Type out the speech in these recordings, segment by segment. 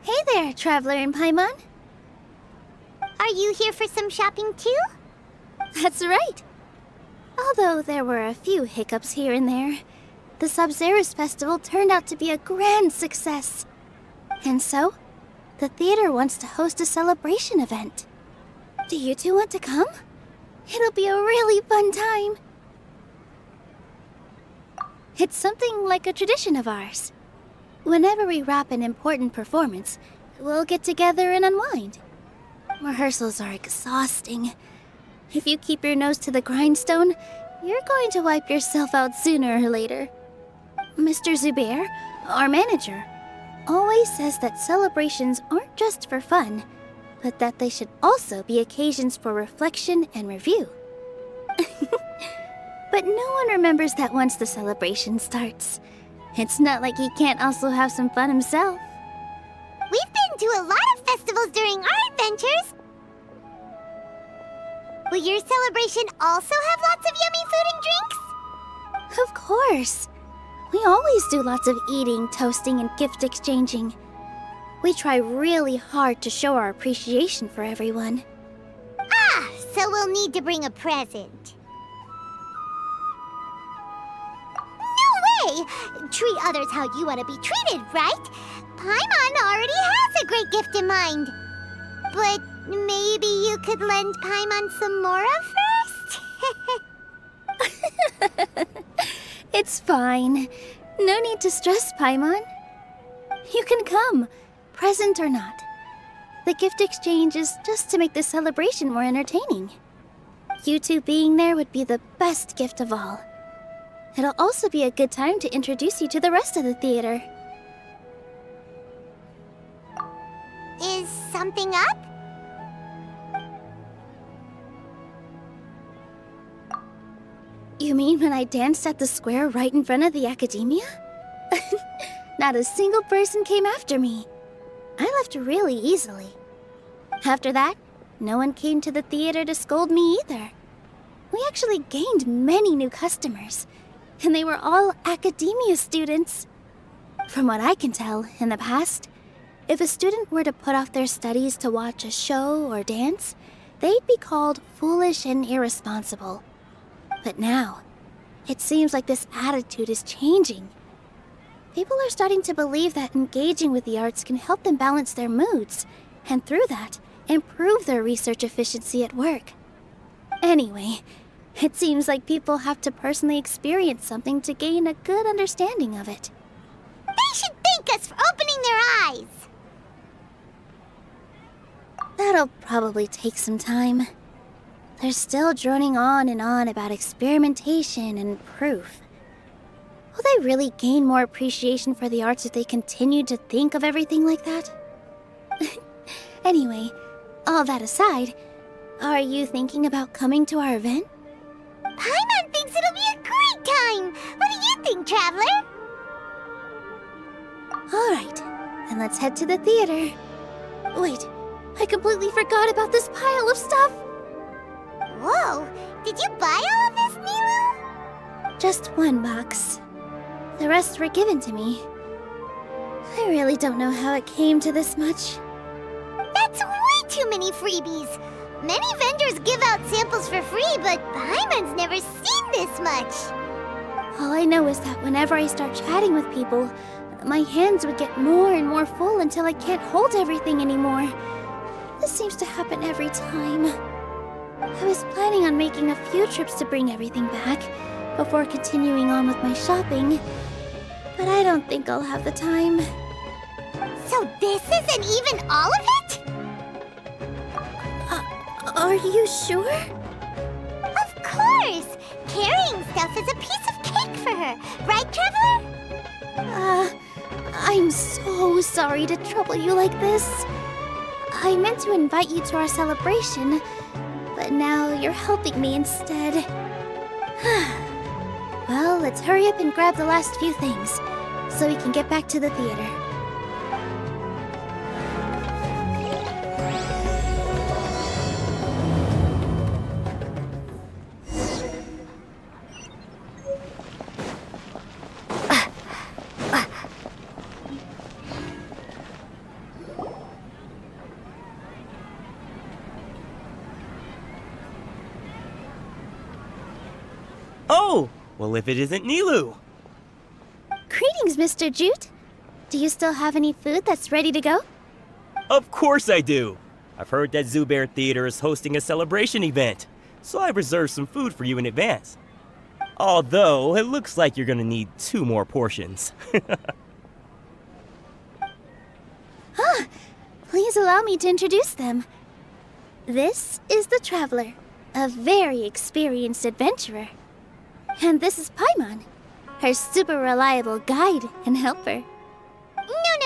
Hey there, Traveler in Paimon. Are you here for some shopping too? That's right. Although there were a few hiccups here and there, the Sabzerus Festival turned out to be a grand success. And so, the theater wants to host a celebration event. Do you two want to come? It'll be a really fun time. It's something like a tradition of ours. Whenever we wrap an important performance, we'll get together and unwind. Rehearsals are exhausting. If you keep your nose to the grindstone, you're going to wipe yourself out sooner or later. Mr. Zubayr, our manager, always says that celebrations aren't just for fun, but that they should also be occasions for reflection and review. But no one remembers that once the celebration starts. It's not like he can't also have some fun himself. We've been to a lot of festivals during our adventures. Will your celebration also have lots of yummy food and drinks? Of course. We always do lots of eating, toasting, and gift exchanging. We try really hard to show our appreciation for everyone. Ah, so we'll need to bring a present. No way! Treat others how you want to be treated, right? Paimon already has a great gift in mind. But maybe you could lend Paimon some more of first? It's fine. No need to stress, Paimon. You can come, present or not. The gift exchange is just to make the celebration more entertaining. You two being there would be the best gift of all. It'll also be a good time to introduce you to the rest of the theater. Is something up? You mean when I danced at the square right in front of the academia? Not a single person came after me. I left really easily. After that, no one came to the theater to scold me either. We actually gained many new customers, and they were all academia students. From what I can tell, in the past, if a student were to put off their studies to watch a show or dance, they'd be called foolish and irresponsible. But now, it seems like this attitude is changing. People are starting to believe that engaging with the arts can help them balance their moods, and through that, improve their research efficiency at work. Anyway, it seems like people have to personally experience something to gain a good understanding of it. They should thank us for opening their eyes! That'll probably take some time. They're still droning on and on about experimentation and proof. Will they really gain more appreciation for the arts if they continue to think of everything like that? Anyway, all that aside, are you thinking about coming to our event? Paimon thinks it'll be a great time! What do you think, Traveler? Alright, then let's head to the theater. Wait, I completely forgot about this pile of stuff! Whoa! Did you buy all of this, Nilou? Just one box. The rest were given to me. I really don't know how it came to this much. That's way too many freebies! Many vendors give out samples for free, but Paimon's never seen this much! All I know is that whenever I start chatting with people, my hands would get more and more full until I can't hold everything anymore. This seems to happen every time. I was planning on making a few trips to bring everything back before continuing on with my shopping, but I don't think I'll have the time. So this isn't even all of it? Are you sure? Of course! Carrying stuff is a piece of cake for her, right, Traveler? I'm so sorry to trouble you like this. I meant to invite you to our celebration, but now you're helping me instead. Well, let's hurry up and grab the last few things, so we can get back to the theater. Oh, well if it isn't Nilou. Greetings, Mr. Jute. Do you still have any food that's ready to go? Of course I do. I've heard that Zubayr Theater is hosting a celebration event, so I reserved some food for you in advance. Although, it looks like you're gonna need 2 more portions. Please allow me to introduce them. This is the Traveler, a very experienced adventurer. And this is Paimon, her super reliable guide and helper.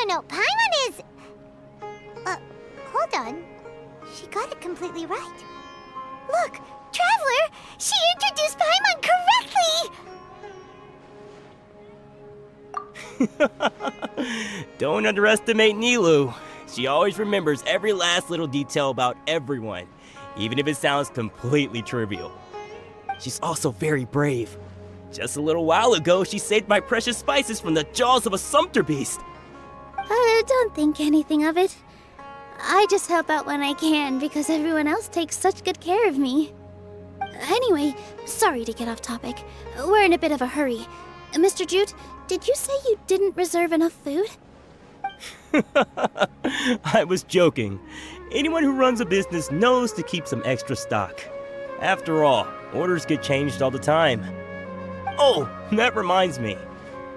No. Paimon is... hold on. She got it completely right. Look, Traveler! She introduced Paimon correctly! Don't underestimate Nilou. She always remembers every last little detail about everyone, even if it sounds completely trivial. She's also very brave. Just a little while ago, she saved my precious spices from the jaws of a sumpter beast. Don't think anything of it. I just help out when I can because everyone else takes such good care of me. Anyway, sorry to get off topic. We're in a bit of a hurry. Mr. Jute, did you say you didn't reserve enough food? I was joking. Anyone who runs a business knows to keep some extra stock. After all, orders get changed all the time. Oh, that reminds me.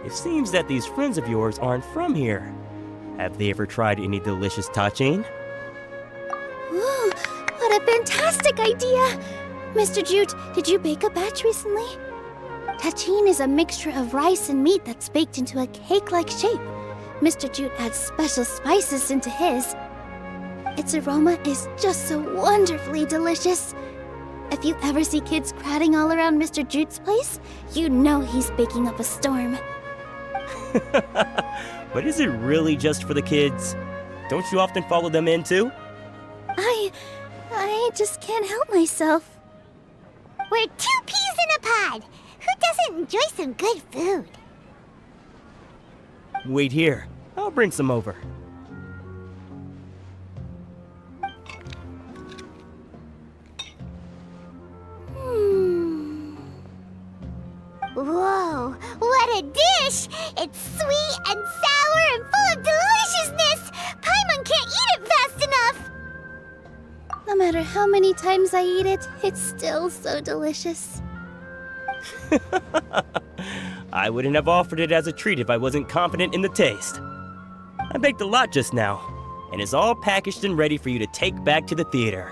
It seems that these friends of yours aren't from here. Have they ever tried any delicious tachin? Ooh, what a fantastic idea! Mr. Jute, did you bake a batch recently? Tachin is a mixture of rice and meat that's baked into a cake-like shape. Mr. Jute adds special spices into his. Its aroma is just so wonderfully delicious. If you ever see kids crowding all around Mr. Jute's place, you know he's baking up a storm. But is it really just for the kids? Don't you often follow them in too? I just can't help myself. We're 2 peas in a pod! Who doesn't enjoy some good food? Wait here. I'll bring some over. Whoa, what a dish! It's sweet and sour and full of deliciousness! Paimon can't eat it fast enough! No matter how many times I eat it, it's still so delicious. I wouldn't have offered it as a treat if I wasn't confident in the taste. I baked a lot just now, and it's all packaged and ready for you to take back to the theater.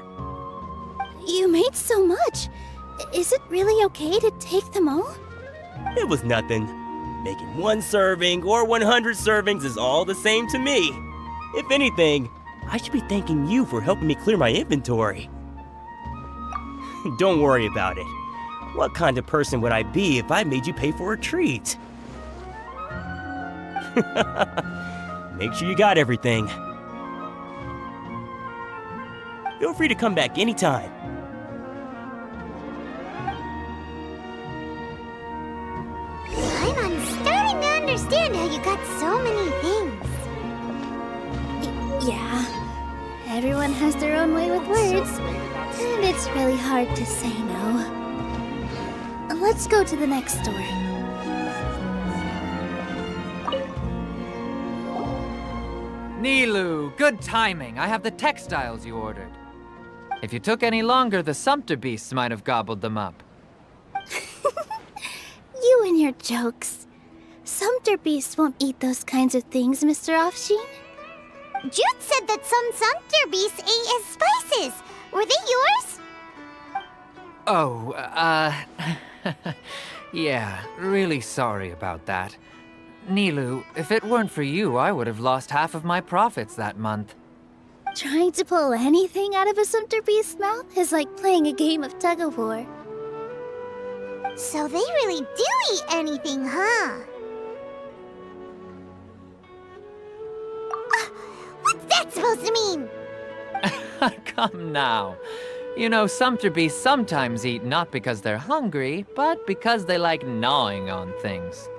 You made so much. Is it really okay to take them all? It was nothing. Making 1 serving or 100 servings is all the same to me. If anything, I should be thanking you for helping me clear my inventory. Don't worry about it. What kind of person would I be if I made you pay for a treat? Make sure you got everything. Feel free to come back anytime. I'm starting to understand how you got so many things. Yeah. Everyone has their own way with words, and it's really hard to say no. Let's go to the next store. Nilou, good timing. I have the textiles you ordered. If you took any longer, the sumpter beasts might have gobbled them up. You and your jokes. Sumpter beasts won't eat those kinds of things, Mr. Offsheen. Jute said that some sumpter beasts ate his spices. Were they yours? Oh, yeah, really sorry about that. Nilou, if it weren't for you, I would have lost half of my profits that month. Trying to pull anything out of a sumpter beast's mouth is like playing a game of tug-of-war. So they really do eat anything, huh? What's that supposed to mean? Come now. You know, sumpter beasts sometimes eat not because they're hungry, but because they like gnawing on things.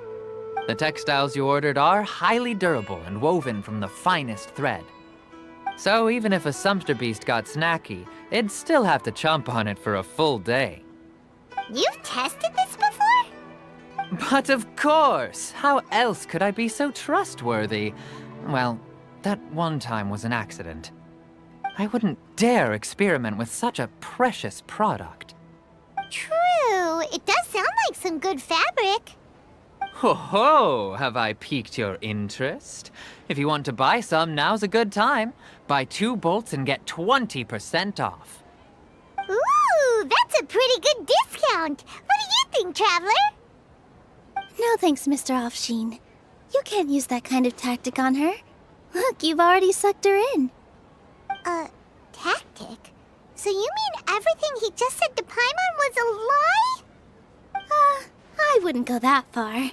The textiles you ordered are highly durable and woven from the finest thread. So even if a sumpter beast got snacky, it'd still have to chomp on it for a full day. You've tested this before? But of course! How else could I be so trustworthy? Well, that one time was an accident. I wouldn't dare experiment with such a precious product. True, it does sound like some good fabric. Ho ho! Have I piqued your interest? If you want to buy some, now's a good time. Buy 2 bolts and get 20% off. Ooh, that's a pretty good discount. What do you think, Traveler? No thanks, Mr. Offsheen. You can't use that kind of tactic on her. Look, you've already sucked her in. Tactic? So you mean everything he just said to Paimon was a lie? I wouldn't go that far.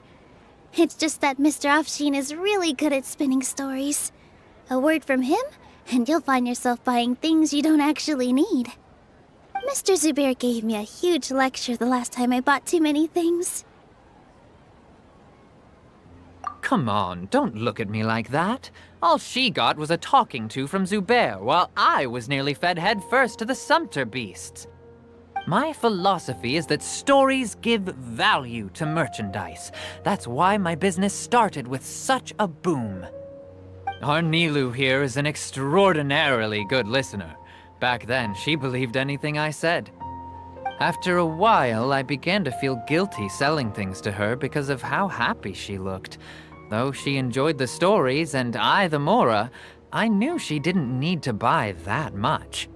It's just that Mr. Offsheen is really good at spinning stories. A word from him, and you'll find yourself buying things you don't actually need. Mr. Zubayr gave me a huge lecture the last time I bought too many things. Come on, don't look at me like that. All she got was a talking to from Zubayr, while I was nearly fed head first to the sumpter beasts. My philosophy is that stories give value to merchandise. That's why my business started with such a boom. Our Nilou here is an extraordinarily good listener. Back then, she believed anything I said. After a while, I began to feel guilty selling things to her because of how happy she looked. Though she enjoyed the stories and I the Mora, I knew she didn't need to buy that much.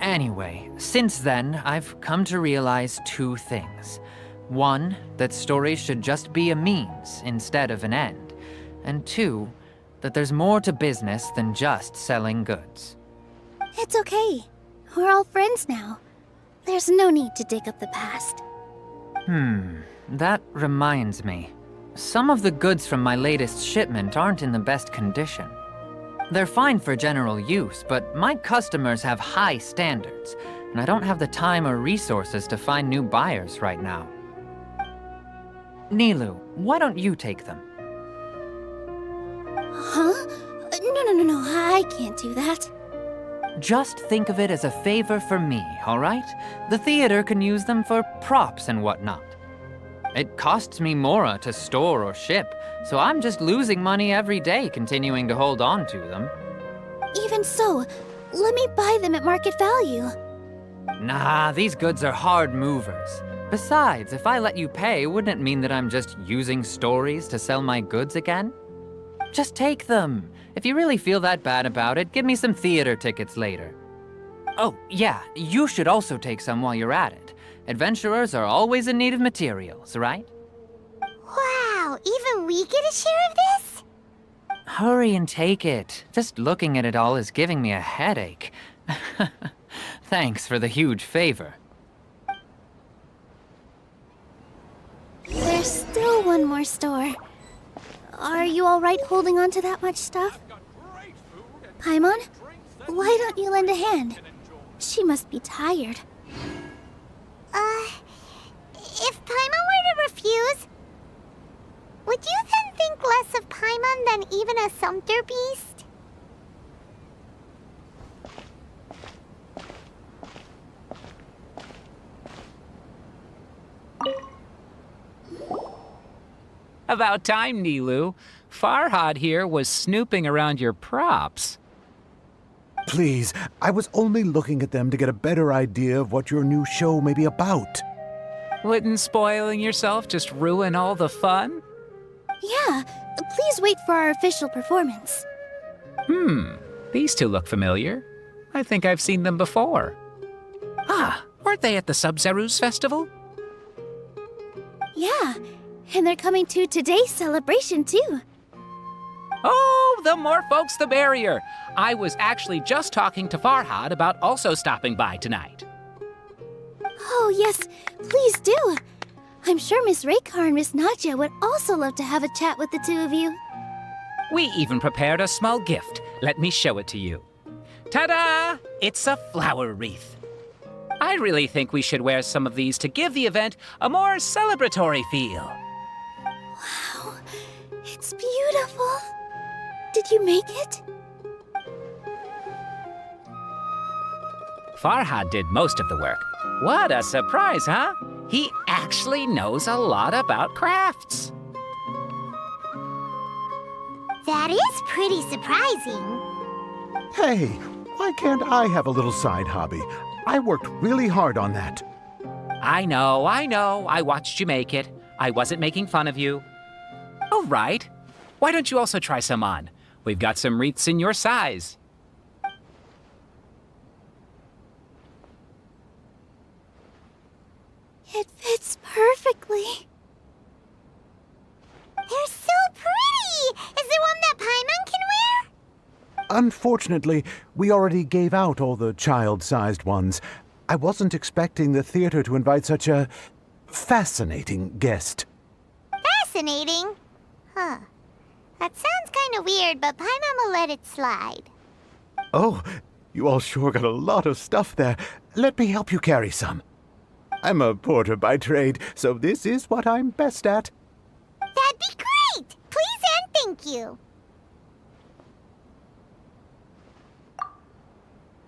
Anyway, since then, I've come to realize 2 things. 1, that stories should just be a means instead of an end. And 2, that there's more to business than just selling goods. It's okay. We're all friends now. There's no need to dig up the past. That reminds me. Some of the goods from my latest shipment aren't in the best condition. They're fine for general use, but my customers have high standards, and I don't have the time or resources to find new buyers right now. Nilou, why don't you take them? Huh? No, I can't do that. Just think of it as a favor for me, all right? The theater can use them for props and whatnot. It costs me Mora to store or ship, so I'm just losing money every day continuing to hold on to them. Even so, let me buy them at market value. Nah, these goods are hard movers. Besides, if I let you pay, wouldn't it mean that I'm just using stories to sell my goods again? Just take them. If you really feel that bad about it, give me some theater tickets later. Oh, yeah, you should also take some while you're at it. Adventurers are always in need of materials, right? Wow, even we get a share of this? Hurry and take it. Just looking at it all is giving me a headache. Thanks for the huge favor. There's still one more store. Are you all right holding on to that much stuff? Paimon, why don't you lend a hand? She must be tired. If Paimon were to refuse, would you then think less of Paimon than even a sumpter beast? About time, Nilou. Farhad here was snooping around your props. Please, I was only looking at them to get a better idea of what your new show may be about. Wouldn't spoiling yourself just ruin all the fun? Yeah, please wait for our official performance. These two look familiar. I think I've seen them before. Ah, weren't they at the Sub-Zerus festival? Yeah, and they're coming to today's celebration too. Oh, the more folks the merrier. I was actually just talking to Farhad about also stopping by tonight. Oh yes, please do. I'm sure Miss Raykar and Miss Nadja would also love to have a chat with the two of you. We even prepared a small gift. Let me show it to you. Ta-da! It's a flower wreath. I really think we should wear some of these to give the event a more celebratory feel. Wow, it's beautiful. Did you make it? Farhad did most of the work. What a surprise, huh? He actually knows a lot about crafts. That is pretty surprising. Hey, why can't I have a little side hobby? I worked really hard on that. I know. I watched you make it. I wasn't making fun of you. All right. Why don't you also try some on? We've got some wreaths in your size. It fits perfectly. They're so pretty! Is there one that Paimon can wear? Unfortunately, we already gave out all the child-sized ones. I wasn't expecting the theater to invite such a fascinating guest. Fascinating? Huh. That sounds kind of weird, but Paimon will let it slide. Oh, you all sure got a lot of stuff there. Let me help you carry some. I'm a porter by trade, so this is what I'm best at. That'd be great! Please and thank you.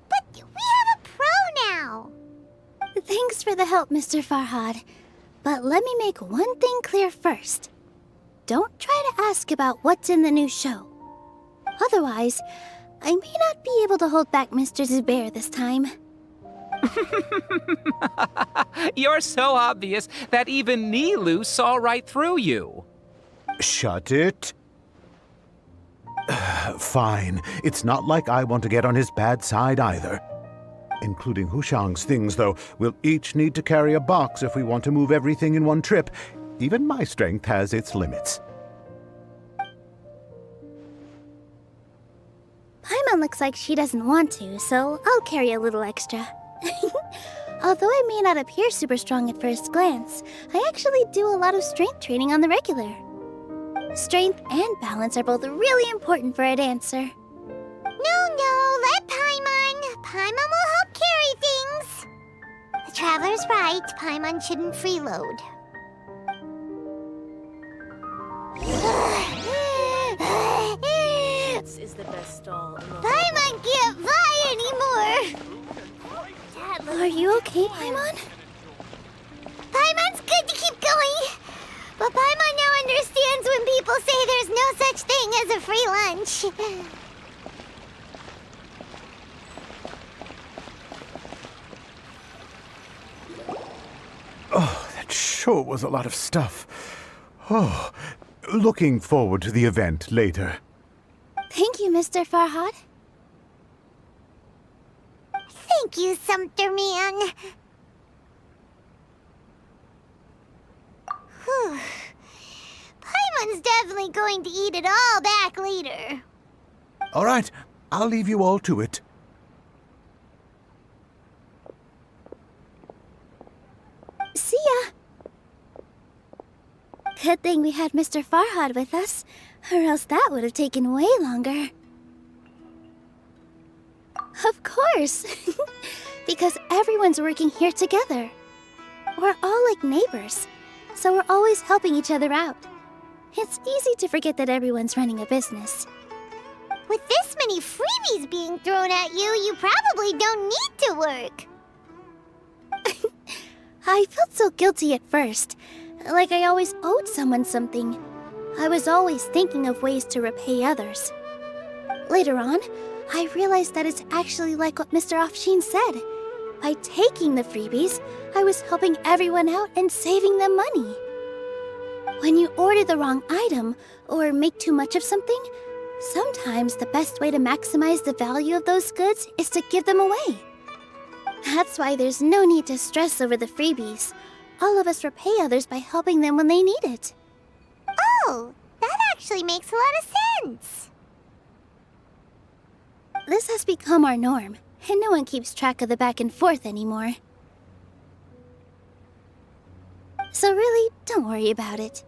But we have a pro now. Thanks for the help, Mr. Farhad. But let me make one thing clear first. Don't try to ask about what's in the new show. Otherwise, I may not be able to hold back Mr. Zubayr this time. You're so obvious that even Nilou saw right through you. Shut it. Fine. It's not like I want to get on his bad side either. Including Hushang's things, though. We'll each need to carry a box if we want to move everything in one trip. Even my strength has its limits. Paimon looks like she doesn't want to, so I'll carry a little extra. Although I may not appear super strong at first glance, I actually do a lot of strength training on the regular. Strength and balance are both really important for a dancer. No, let Paimon. Paimon will help carry things. The Traveler's right. Paimon shouldn't freeload. This is the best stall in the Paimon can't fly anymore. Are you okay, Paimon? Paimon's good to keep going. But Paimon now understands when people say there's no such thing as a free lunch. Oh, that sure was a lot of stuff. Oh, looking forward to the event later. Thank you, Mr. Farhad. Thank you, Sumpter Man. Whew. Paimon's definitely going to eat it all back later. All right, I'll leave you all to it. See ya! Good thing we had Mr. Farhad with us, or else that would have taken way longer. Of course! Because everyone's working here together. We're all like neighbors, so we're always helping each other out. It's easy to forget that everyone's running a business. With this many freebies being thrown at you, you probably don't need to work. I felt so guilty at first, like I always owed someone something. I was always thinking of ways to repay others. Later on, I realized that it's actually like what Mr. Afshin said. By taking the freebies, I was helping everyone out and saving them money. When you order the wrong item, or make too much of something, sometimes the best way to maximize the value of those goods is to give them away. That's why there's no need to stress over the freebies. All of us repay others by helping them when they need it. Oh, that actually makes a lot of sense. This has become our norm, and no one keeps track of the back and forth anymore. So really, don't worry about it.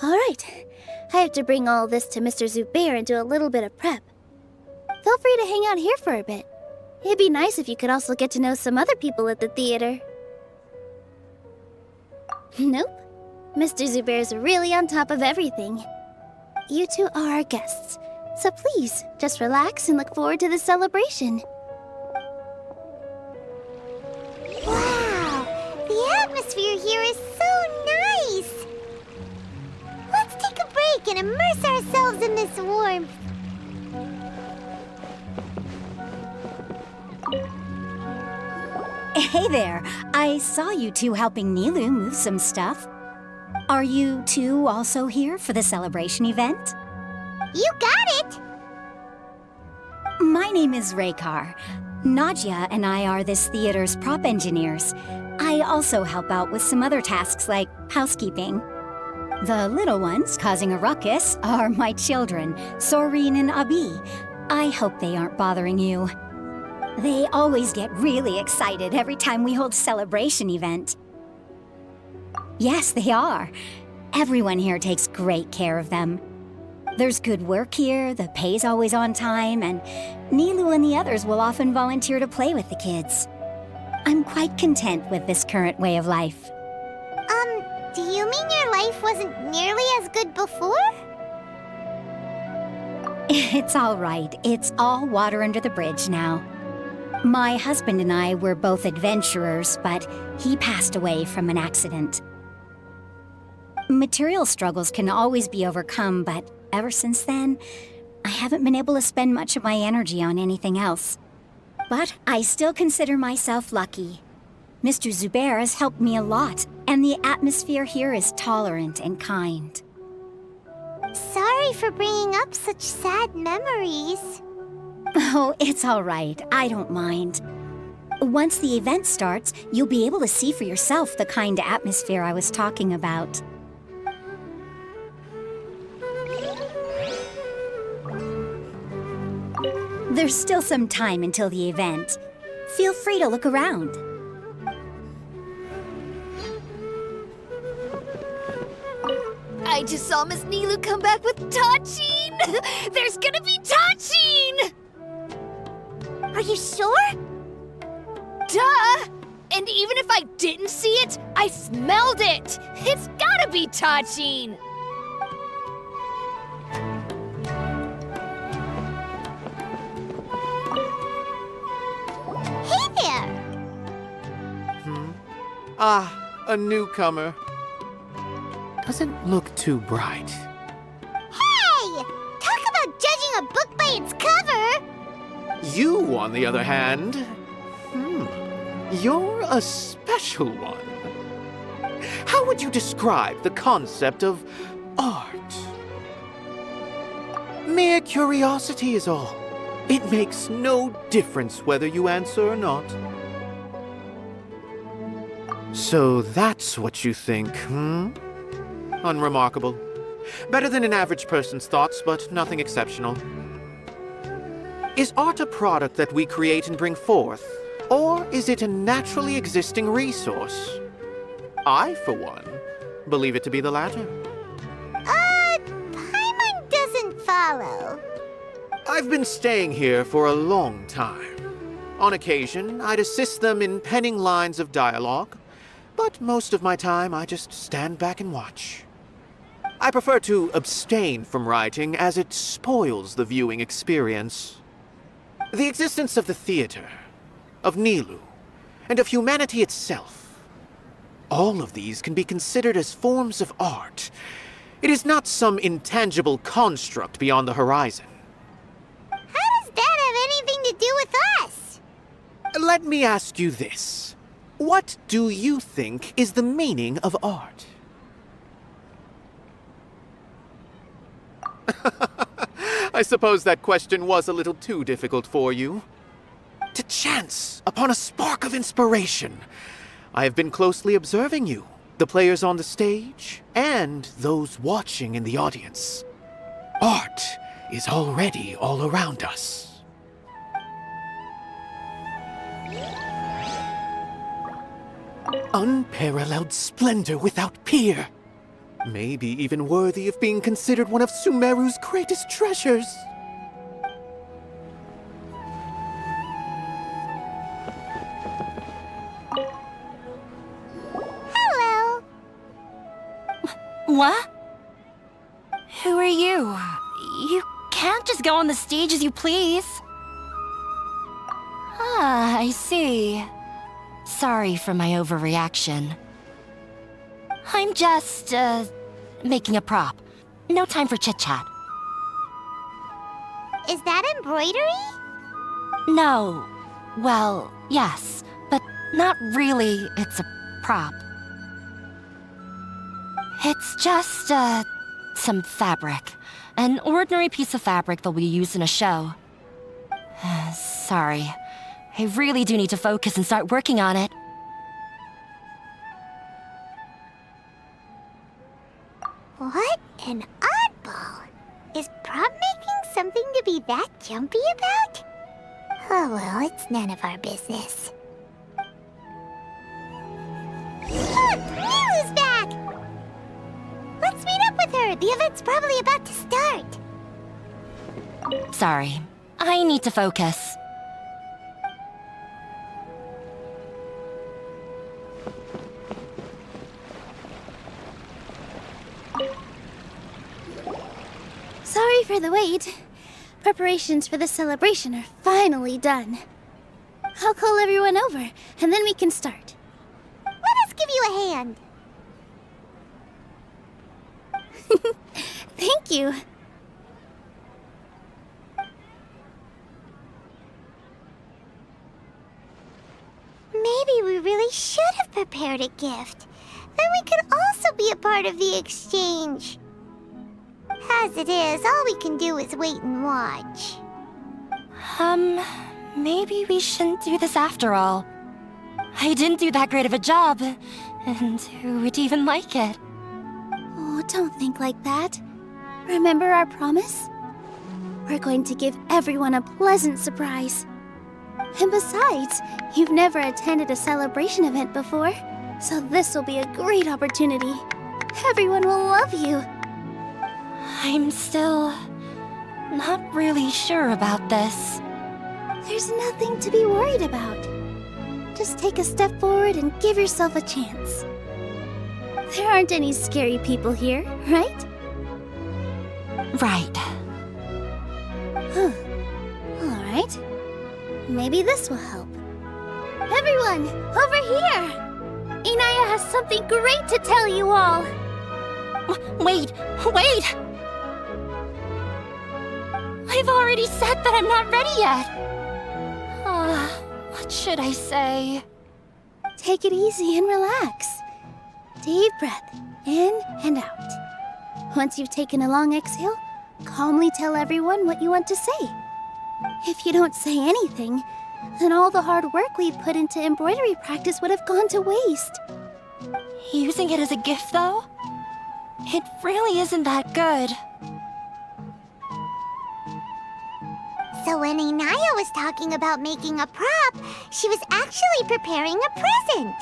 Alright, I have to bring all this to Mr. Zubayr and do a little bit of prep. Feel free to hang out here for a bit. It'd be nice if you could also get to know some other people at the theater. Nope. Mr. Zubayr's really on top of everything. You two are our guests, so please, just relax and look forward to the celebration. atmosphere here is so nice. Let's take a break and immerse ourselves in this warmth. Hey there, I saw you two helping Nilou move some stuff. Are you two also here for the celebration event? You got it! My name is Raykar. Nadia and I are this theater's prop engineers. I also help out with some other tasks like housekeeping. The little ones causing a ruckus are my children, Sorin and Abi. I hope they aren't bothering you. They always get really excited every time we hold a celebration event. Yes, they are. Everyone here takes great care of them. There's good work here, the pay's always on time, and Nilou and the others will often volunteer to play with the kids. I'm quite content with this current way of life. Do you mean your life wasn't nearly as good before? It's all right. It's all water under the bridge now. My husband and I were both adventurers, but he passed away from an accident. Material struggles can always be overcome, but ever since then, I haven't been able to spend much of my energy on anything else. But I still consider myself lucky. Mr. Zubayr has helped me a lot, and the atmosphere here is tolerant and kind. Sorry for bringing up such sad memories. Oh, it's all right. I don't mind. Once the event starts, you'll be able to see for yourself the kind of atmosphere I was talking about. There's still some time until the event. Feel free to look around. I just saw Miss Nilou come back with touching! There's gonna be touching! Are you sure? Duh! And even if I didn't see it, I smelled it! It's gotta be touching! Hey there! Ah, a newcomer. Doesn't look too bright. Hey! Talk about judging a book by its cover! You, on the other hand, you're a special one. How would you describe the concept of art? Mere curiosity is all. It makes no difference whether you answer or not. So that's what you think, Unremarkable. Better than an average person's thoughts, but nothing exceptional. Is art a product that we create and bring forth, or is it a naturally existing resource? I, for one, believe it to be the latter. Paimon doesn't follow. I've been staying here for a long time. On occasion, I'd assist them in penning lines of dialogue, but most of my time I just stand back and watch. I prefer to abstain from writing as it spoils the viewing experience. The existence of the theater, of Nilou, and of humanity itself, all of these can be considered as forms of art. It is not some intangible construct beyond the horizon. How does that have anything to do with us? Let me ask you this. What do you think is the meaning of art? I suppose that question was a little too difficult for you. To chance upon a spark of inspiration, I have been closely observing you, the players on the stage, and those watching in the audience. Art is already all around us. Unparalleled splendor without peer. Maybe even worthy of being considered one of Sumeru's greatest treasures. Hello. What? Who are you? You can't just go on the stage as you please. Ah, I see. Sorry for my overreaction. I'm just, making a prop. No time for chit-chat. Is that embroidery? No. Well, yes, but not really. It's a prop. It's just, some fabric. An ordinary piece of fabric that we use in a show. Sorry. I really do need to focus and start working on it. What an oddball. Is prop making something to be that jumpy about? Oh well, it's none of our business. Look! Nilou's back! Let's meet up with her. The event's probably about to start. Sorry. I need to focus. Sorry for the wait. Preparations for the celebration are finally done. I'll call everyone over, and then we can start. Let us give you a hand. Thank you. Maybe we really should have prepared a gift. Then we could also be a part of the exchange. As it is, all we can do is wait and watch. Maybe we shouldn't do this after all. I didn't do that great of a job, and who would even like it? Oh, don't think like that. Remember our promise? We're going to give everyone a pleasant surprise. And besides, you've never attended a celebration event before, so this will be a great opportunity. Everyone will love you. I'm still not really sure about this. There's nothing to be worried about. Just take a step forward and give yourself a chance. There aren't any scary people here, right? Right. Huh. All right. Maybe this will help. Everyone, over here! Inaya has something great to tell you all. Wait! I've already said that I'm not ready yet. What should I say? Take it easy and relax. Deep breath, in and out. Once you've taken a long exhale, calmly tell everyone what you want to say. If you don't say anything, then all the hard work we put into embroidery practice would have gone to waste. Using it as a gift, though? It really isn't that good. So when Inaya was talking about making a prop, she was actually preparing a present.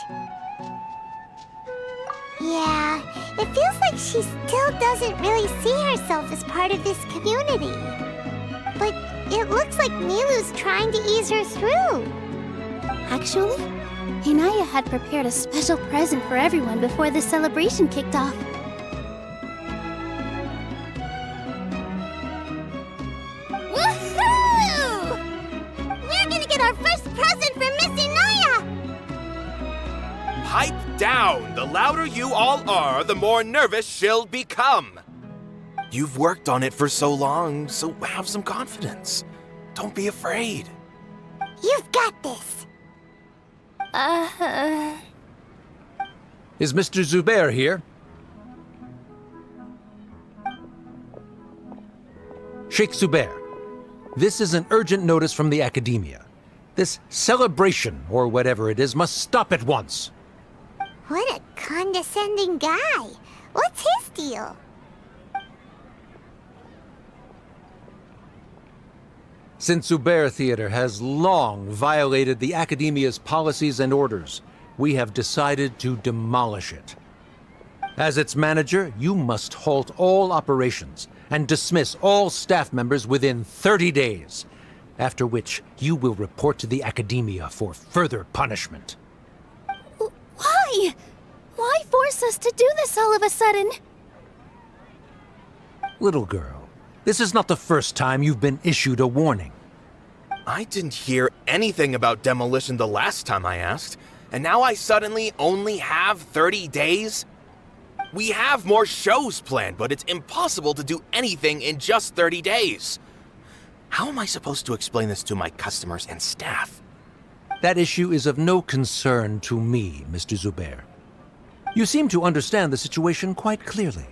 Yeah, it feels like she still doesn't really see herself as part of this community. But it looks like Nilou's trying to ease her through. Actually, Inaya had prepared a special present for everyone before the celebration kicked off. Woohoo! We're gonna get our first present from Miss Inaya! Pipe down! The louder you all are, the more nervous she'll become. You've worked on it for so long, so have some confidence. Don't be afraid. You've got this. Is Mr. Zubayr here? Sheikh Zubayr, this is an urgent notice from the Academia. This celebration, or whatever it is, must stop at once. What a condescending guy. What's his deal? Since Zubayr Theater has long violated the Academia's policies and orders, we have decided to demolish it. As its manager, you must halt all operations and dismiss all staff members within 30 days, after which you will report to the Academia for further punishment. Why? Why force us to do this all of a sudden? Little girl, this is not the first time you've been issued a warning. I didn't hear anything about demolition the last time I asked, and now I suddenly only have 30 days? We have more shows planned, but it's impossible to do anything in just 30 days. How am I supposed to explain this to my customers and staff? That issue is of no concern to me, Mr. Zubayr. You seem to understand the situation quite clearly.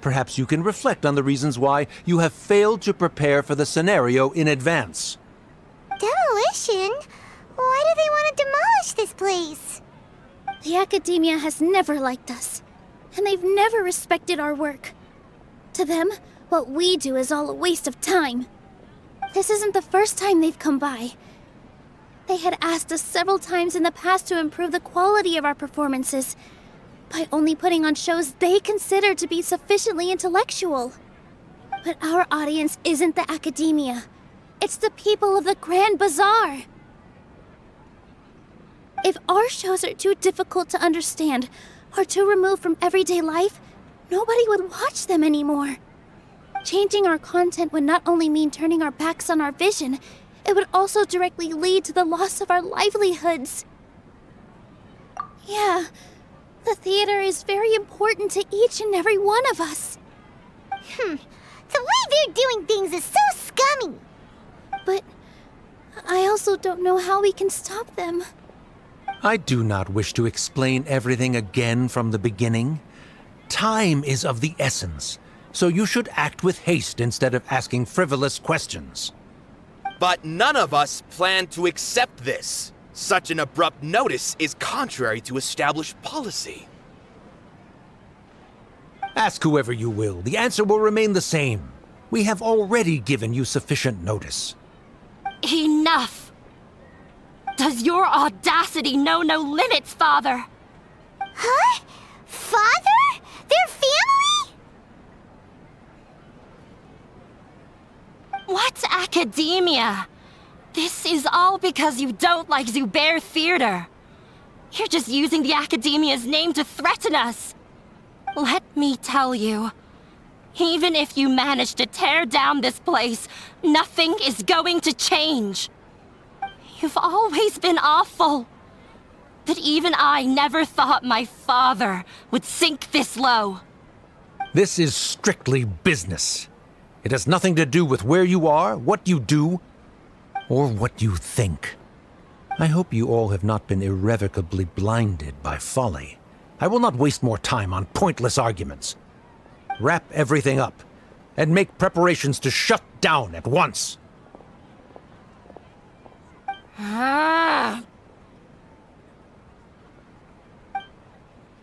Perhaps you can reflect on the reasons why you have failed to prepare for the scenario in advance. Demolition? Why do they want to demolish this place? The academia has never liked us, and they've never respected our work. To them, what we do is all a waste of time. This isn't the first time they've come by. They had asked us several times in the past to improve the quality of our performances by only putting on shows they consider to be sufficiently intellectual. But our audience isn't the academia. It's the people of the Grand Bazaar. If our shows are too difficult to understand or too removed from everyday life, nobody would watch them anymore. Changing our content would not only mean turning our backs on our vision, it would also directly lead to the loss of our livelihoods. Yeah, the theater is very important to each and every one of us. The way they're doing things is so scummy. But I also don't know how we can stop them. I do not wish to explain everything again from the beginning. Time is of the essence, so you should act with haste instead of asking frivolous questions. But none of us plan to accept this. Such an abrupt notice is contrary to established policy. Ask whoever you will, the answer will remain the same. We have already given you sufficient notice. Enough! Does your audacity know no limits, Father? Huh? Father? Their family? What's academia? This is all because you don't like Zubayr Theater. You're just using the academia's name to threaten us. Let me tell you, even if you manage to tear down this place, nothing is going to change. You've always been awful. But even I never thought my father would sink this low. This is strictly business. It has nothing to do with where you are, what you do, or what you think. I hope you all have not been irrevocably blinded by folly. I will not waste more time on pointless arguments. Wrap everything up, and make preparations to shut down at once.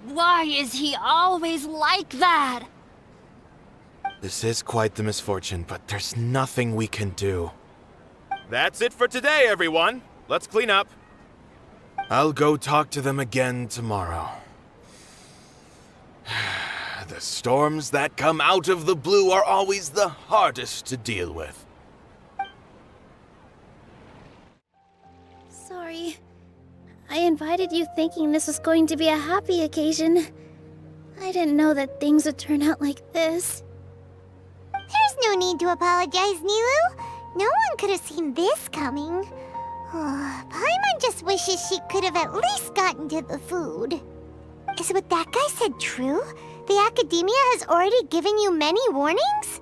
Why is he always like that? This is quite the misfortune, but there's nothing we can do. That's it for today, everyone. Let's clean up. I'll go talk to them again tomorrow. The storms that come out of the blue are always the hardest to deal with. Sorry. I invited you thinking this was going to be a happy occasion. I didn't know that things would turn out like this. There's no need to apologize, Nilou. No one could have seen this coming. Oh, Paimon just wishes she could have at least gotten to the food. Is what that guy said true? The academia has already given you many warnings?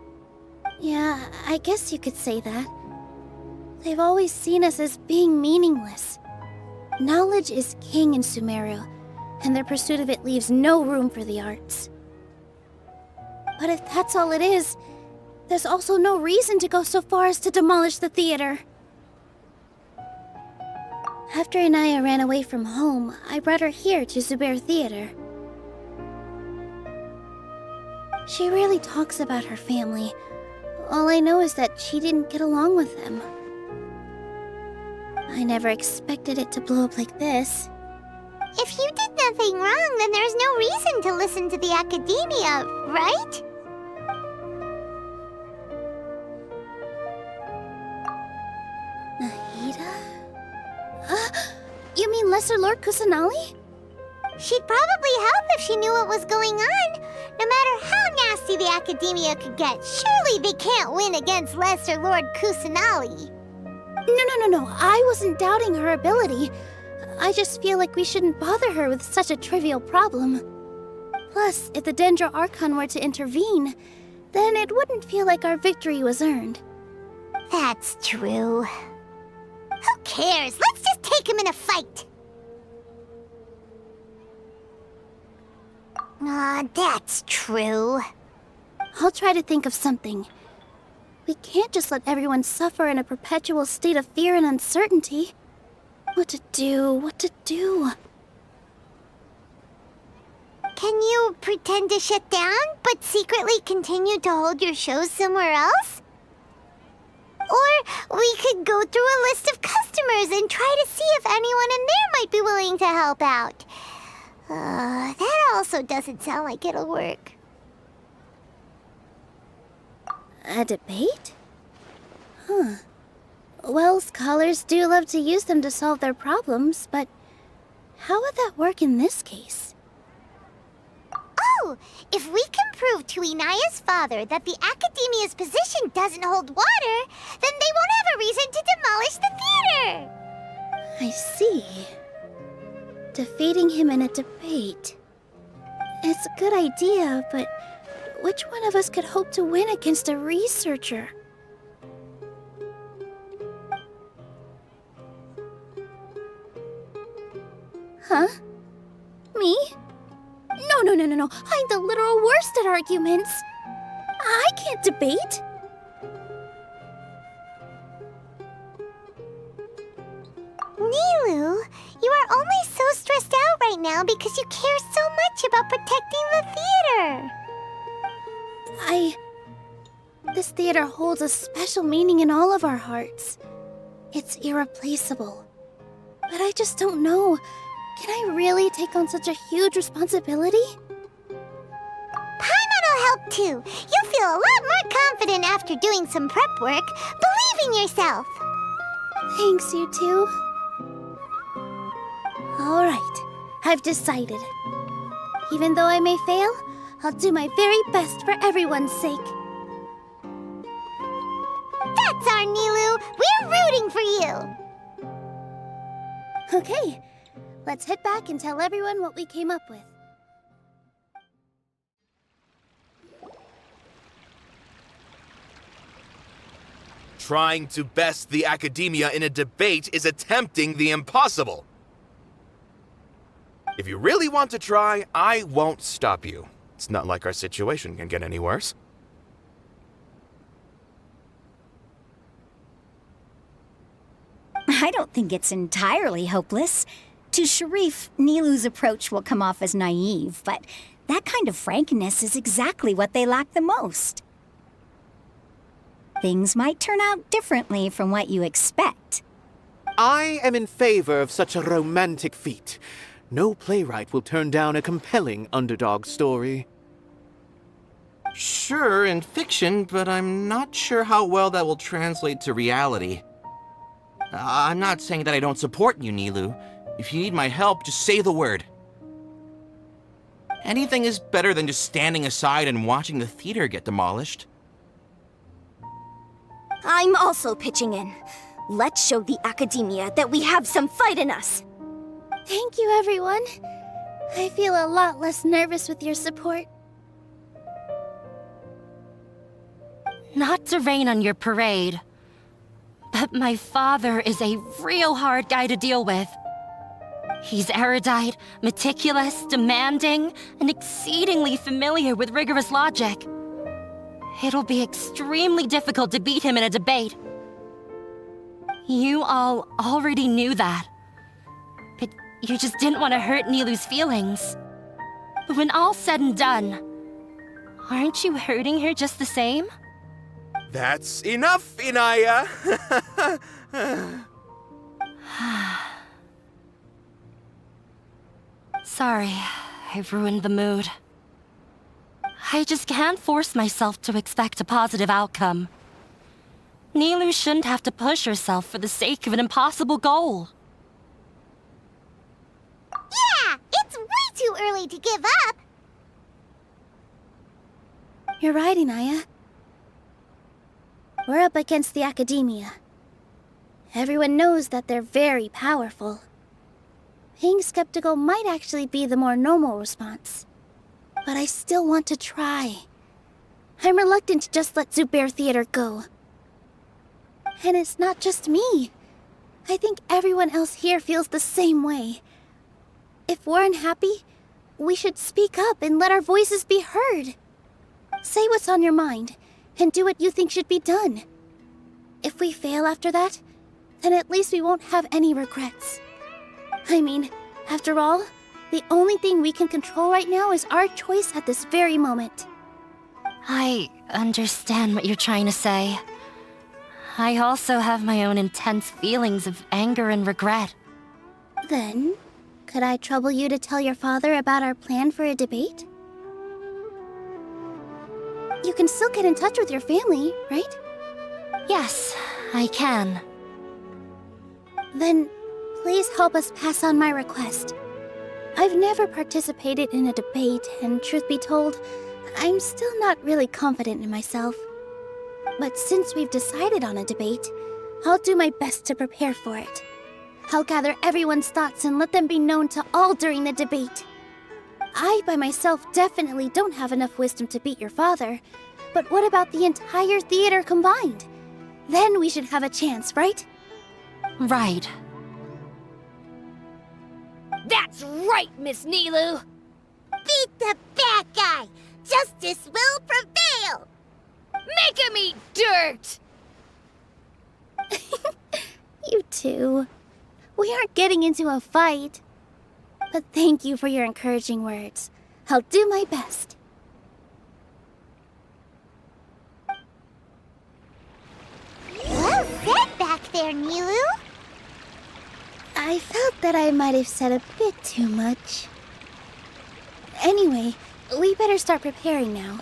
Yeah, I guess you could say that. They've always seen us as being meaningless. Knowledge is king in Sumeru, and their pursuit of it leaves no room for the arts. But if that's all it is, there's also no reason to go so far as to demolish the theater. After Anaya ran away from home, I brought her here to Zubayr Theater. She rarely talks about her family. All I know is that she didn't get along with them. I never expected it to blow up like this. If you did nothing wrong, then there's no reason to listen to the academia, right? Nahida? You mean Lesser Lord Kusanali? She'd probably help if she knew what was going on. No matter how nasty the academia could get, surely they can't win against Lesser Lord Kusanali. No. I wasn't doubting her ability. I just feel like we shouldn't bother her with such a trivial problem. Plus, if the Dendro Archon were to intervene, then it wouldn't feel like our victory was earned. That's true. Who cares? Let's just take him in a fight. That's true. I'll try to think of something. We can't just let everyone suffer in a perpetual state of fear and uncertainty. What to do? Can you pretend to shut down, but secretly continue to hold your shows somewhere else? Or we could go through a list of customers and try to see if anyone in there might be willing to help out. That also doesn't sound like it'll work. A debate? Huh. Well, scholars do love to use them to solve their problems, but how would that work in this case? Oh, if we can prove to Inaya's father that the Academia's position doesn't hold water, then they won't have a reason to demolish the theater! I see. Defeating him in a debate. It's a good idea, but which one of us could hope to win against a researcher? Huh? Me? No. I'm the literal worst at arguments. I can't debate. Nilou, you are only so stressed out right now because you care so much about protecting the theater. This theater holds a special meaning in all of our hearts. It's irreplaceable. But I just don't know. Can I really take on such a huge responsibility? Paimon will help too. You'll feel a lot more confident after doing some prep work. Believe in yourself. Thanks, you two. All right, I've decided. Even though I may fail, I'll do my very best for everyone's sake. That's our Nilou. We're rooting for you. Okay, let's head back and tell everyone what we came up with. Trying to best the Academia in a debate is attempting the impossible. If you really want to try, I won't stop you. It's not like our situation can get any worse. I don't think it's entirely hopeless. To Sharif, Nilou's approach will come off as naive, but that kind of frankness is exactly what they lack the most. Things might turn out differently from what you expect. I am in favor of such a romantic feat. No playwright will turn down a compelling underdog story. Sure, in fiction, but I'm not sure how well that will translate to reality. I'm not saying that I don't support you, Nilou. If you need my help, just say the word. Anything is better than just standing aside and watching the theater get demolished. I'm also pitching in. Let's show the Academia that we have some fight in us. Thank you, everyone. I feel a lot less nervous with your support. Not to rain on your parade, but my father is a real hard guy to deal with. He's erudite, meticulous, demanding, and exceedingly familiar with rigorous logic. It'll be extremely difficult to beat him in a debate. You all already knew that. But you just didn't want to hurt Nilou's feelings. But when all's said and done, aren't you hurting her just the same? That's enough, Inaya! Sorry, I've ruined the mood. I just can't force myself to expect a positive outcome. Nilou shouldn't have to push herself for the sake of an impossible goal. Yeah, it's way too early to give up. You're right, Inaya. We're up against the Academia. Everyone knows that they're very powerful. Being skeptical might actually be the more normal response. but I still want to try. I'm reluctant to just let Zubayr Theater go. And it's not just me. I think everyone else here feels the same way. If we're unhappy, we should speak up and let our voices be heard. Say what's on your mind, and do what you think should be done. If we fail after that, then at least we won't have any regrets. I mean, after all, the only thing we can control right now is our choice at this very moment. I understand what you're trying to say. I also have my own intense feelings of anger and regret. Then, could I trouble you to tell your father about our plan for a debate? You can still get in touch with your family, right? Yes, I can. Then, please help us pass on my request. I've never participated in a debate, and truth be told, I'm still not really confident in myself. But since we've decided on a debate, I'll do my best to prepare for it. I'll gather everyone's thoughts and let them be known to all during the debate. I, by myself, definitely don't have enough wisdom to beat your father. But what about the entire theater combined? Then we should have a chance, right? Right. That's right, Miss Nilou! Beat the bad guy! Justice will prevail! Make him eat dirt! You two. We aren't getting into a fight. But thank you for your encouraging words. I'll do my best. Well said back there, Nilou. I felt that I might have said a bit too much. Anyway, we better start preparing now.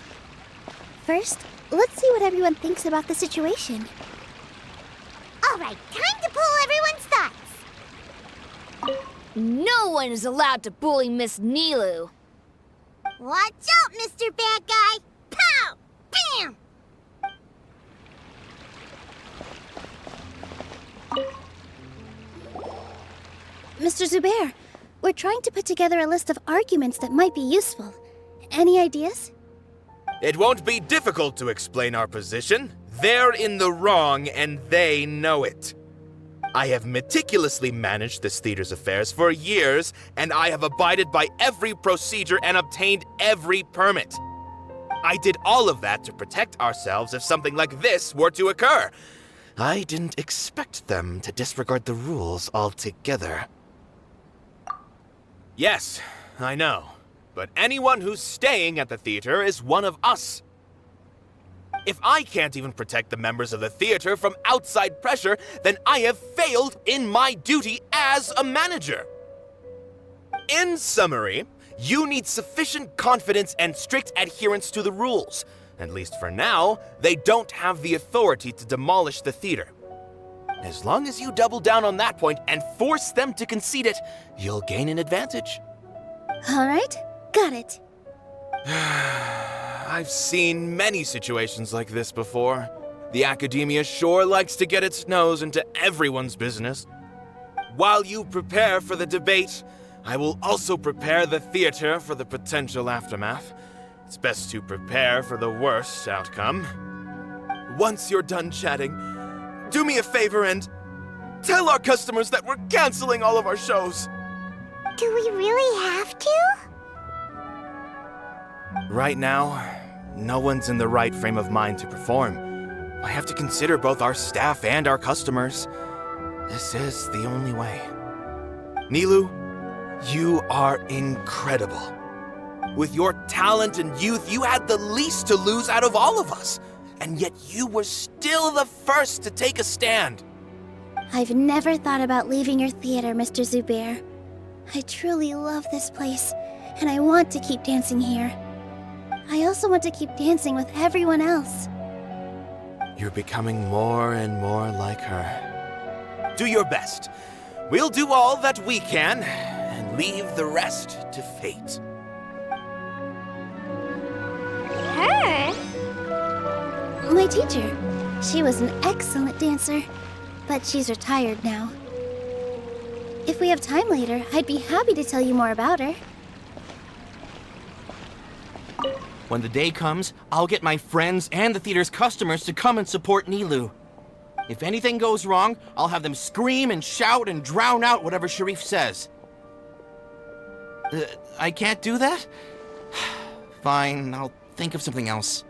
First, let's see what everyone thinks about the situation. All right, time to pull everyone's thoughts. No one is allowed to bully Miss Nilou. Watch out, Mr. Bad Guy! Pow! Bam! Mr. Zubayr, we're trying to put together a list of arguments that might be useful. Any ideas? It won't be difficult to explain our position. They're in the wrong, and they know it. I have meticulously managed this theater's affairs for years, and I have abided by every procedure and obtained every permit. I did all of that to protect ourselves if something like this were to occur. I didn't expect them to disregard the rules altogether. Yes, I know. But anyone who's staying at the theater is one of us. If I can't even protect the members of the theater from outside pressure, then I have failed in my duty as a manager. In summary, you need sufficient confidence and strict adherence to the rules. At least for now, they don't have the authority to demolish the theater. As long as you double down on that point and force them to concede it, you'll gain an advantage. All right, got it. I've seen many situations like this before. The academia sure likes to get its nose into everyone's business. While you prepare for the debate, I will also prepare the theater for the potential aftermath. It's best to prepare for the worst outcome. Once you're done chatting, do me a favor and tell our customers that we're canceling all of our shows. Do we really have to? Right now, no one's in the right frame of mind to perform. I have to consider both our staff and our customers. This is the only way. Nilou, you are incredible. With your talent and youth, you had the least to lose out of all of us. And yet you were still the first to take a stand. I've never thought about leaving your theater, Mr. Zubayr. I truly love this place, and I want to keep dancing here. I also want to keep dancing with everyone else. You're becoming more and more like her. Do your best. We'll do all that we can, and leave the rest to fate. Her? My teacher. She was an excellent dancer, but she's retired now. If we have time later, I'd be happy to tell you more about her. When the day comes, I'll get my friends and the theater's customers to come and support Nilou. If anything goes wrong, I'll have them scream and shout and drown out whatever Sharif says. I can't do that? Fine, I'll think of something else.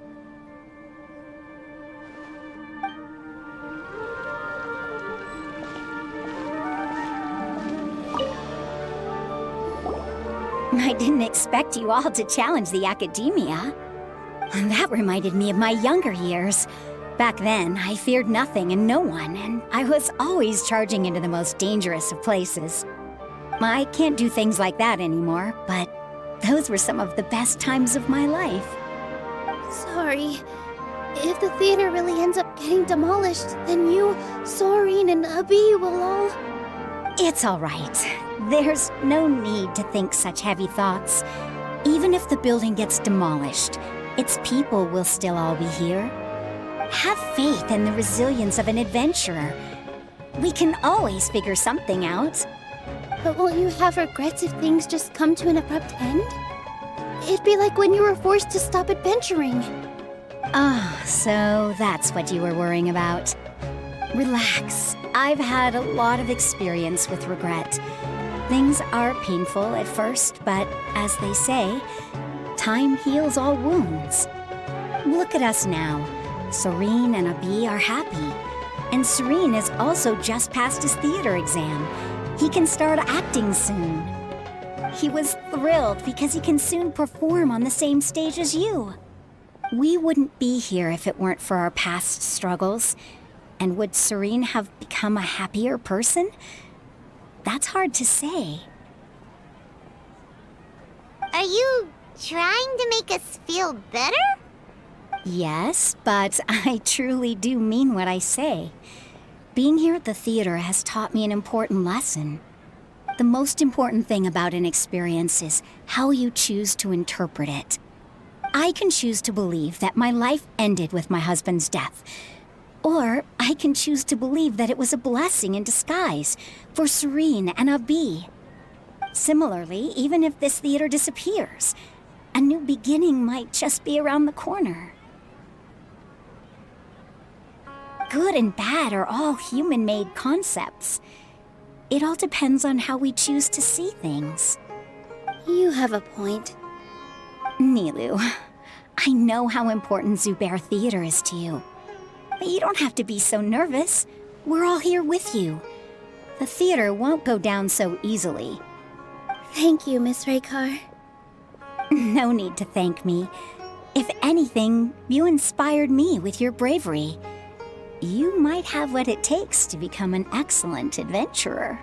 I didn't expect you all to challenge the academia. That reminded me of my younger years. Back then, I feared nothing and no one, and I was always charging into the most dangerous of places. I can't do things like that anymore, but those were some of the best times of my life. Sorry. If the theater really ends up getting demolished, then you, Soreen, and Abi will all... It's all right. There's no need to think such heavy thoughts. Even if the building gets demolished, its people will still all be here. Have faith in the resilience of an adventurer. We can always figure something out. But won't you have regrets if things just come to an abrupt end? It'd be like when you were forced to stop adventuring. Ah, so that's what you were worrying about. Relax. I've had a lot of experience with regret. Things are painful at first, but as they say, time heals all wounds. Look at us now. Soreen and Abi are happy. And Soreen has also just passed his theater exam. He can start acting soon. He was thrilled because he can soon perform on the same stage as you. We wouldn't be here if it weren't for our past struggles. And would Soreen have become a happier person? That's hard to say. Are you trying to make us feel better? Yes, but I truly do mean what I say. Being here at the theater has taught me an important lesson. The most important thing about an experience is how you choose to interpret it. I can choose to believe that my life ended with my husband's death. Or I can choose to believe that it was a blessing in disguise for Soreen and Abi. Similarly, even if this theater disappears, a new beginning might just be around the corner. Good and bad are all human-made concepts. It all depends on how we choose to see things. You have a point. Nilou, I know how important Zubayr Theater is to you. But you don't have to be so nervous. We're all here with you. The theater won't go down so easily. Thank you, Miss Raykar. No need to thank me. If anything, you inspired me with your bravery. You might have what it takes to become an excellent adventurer.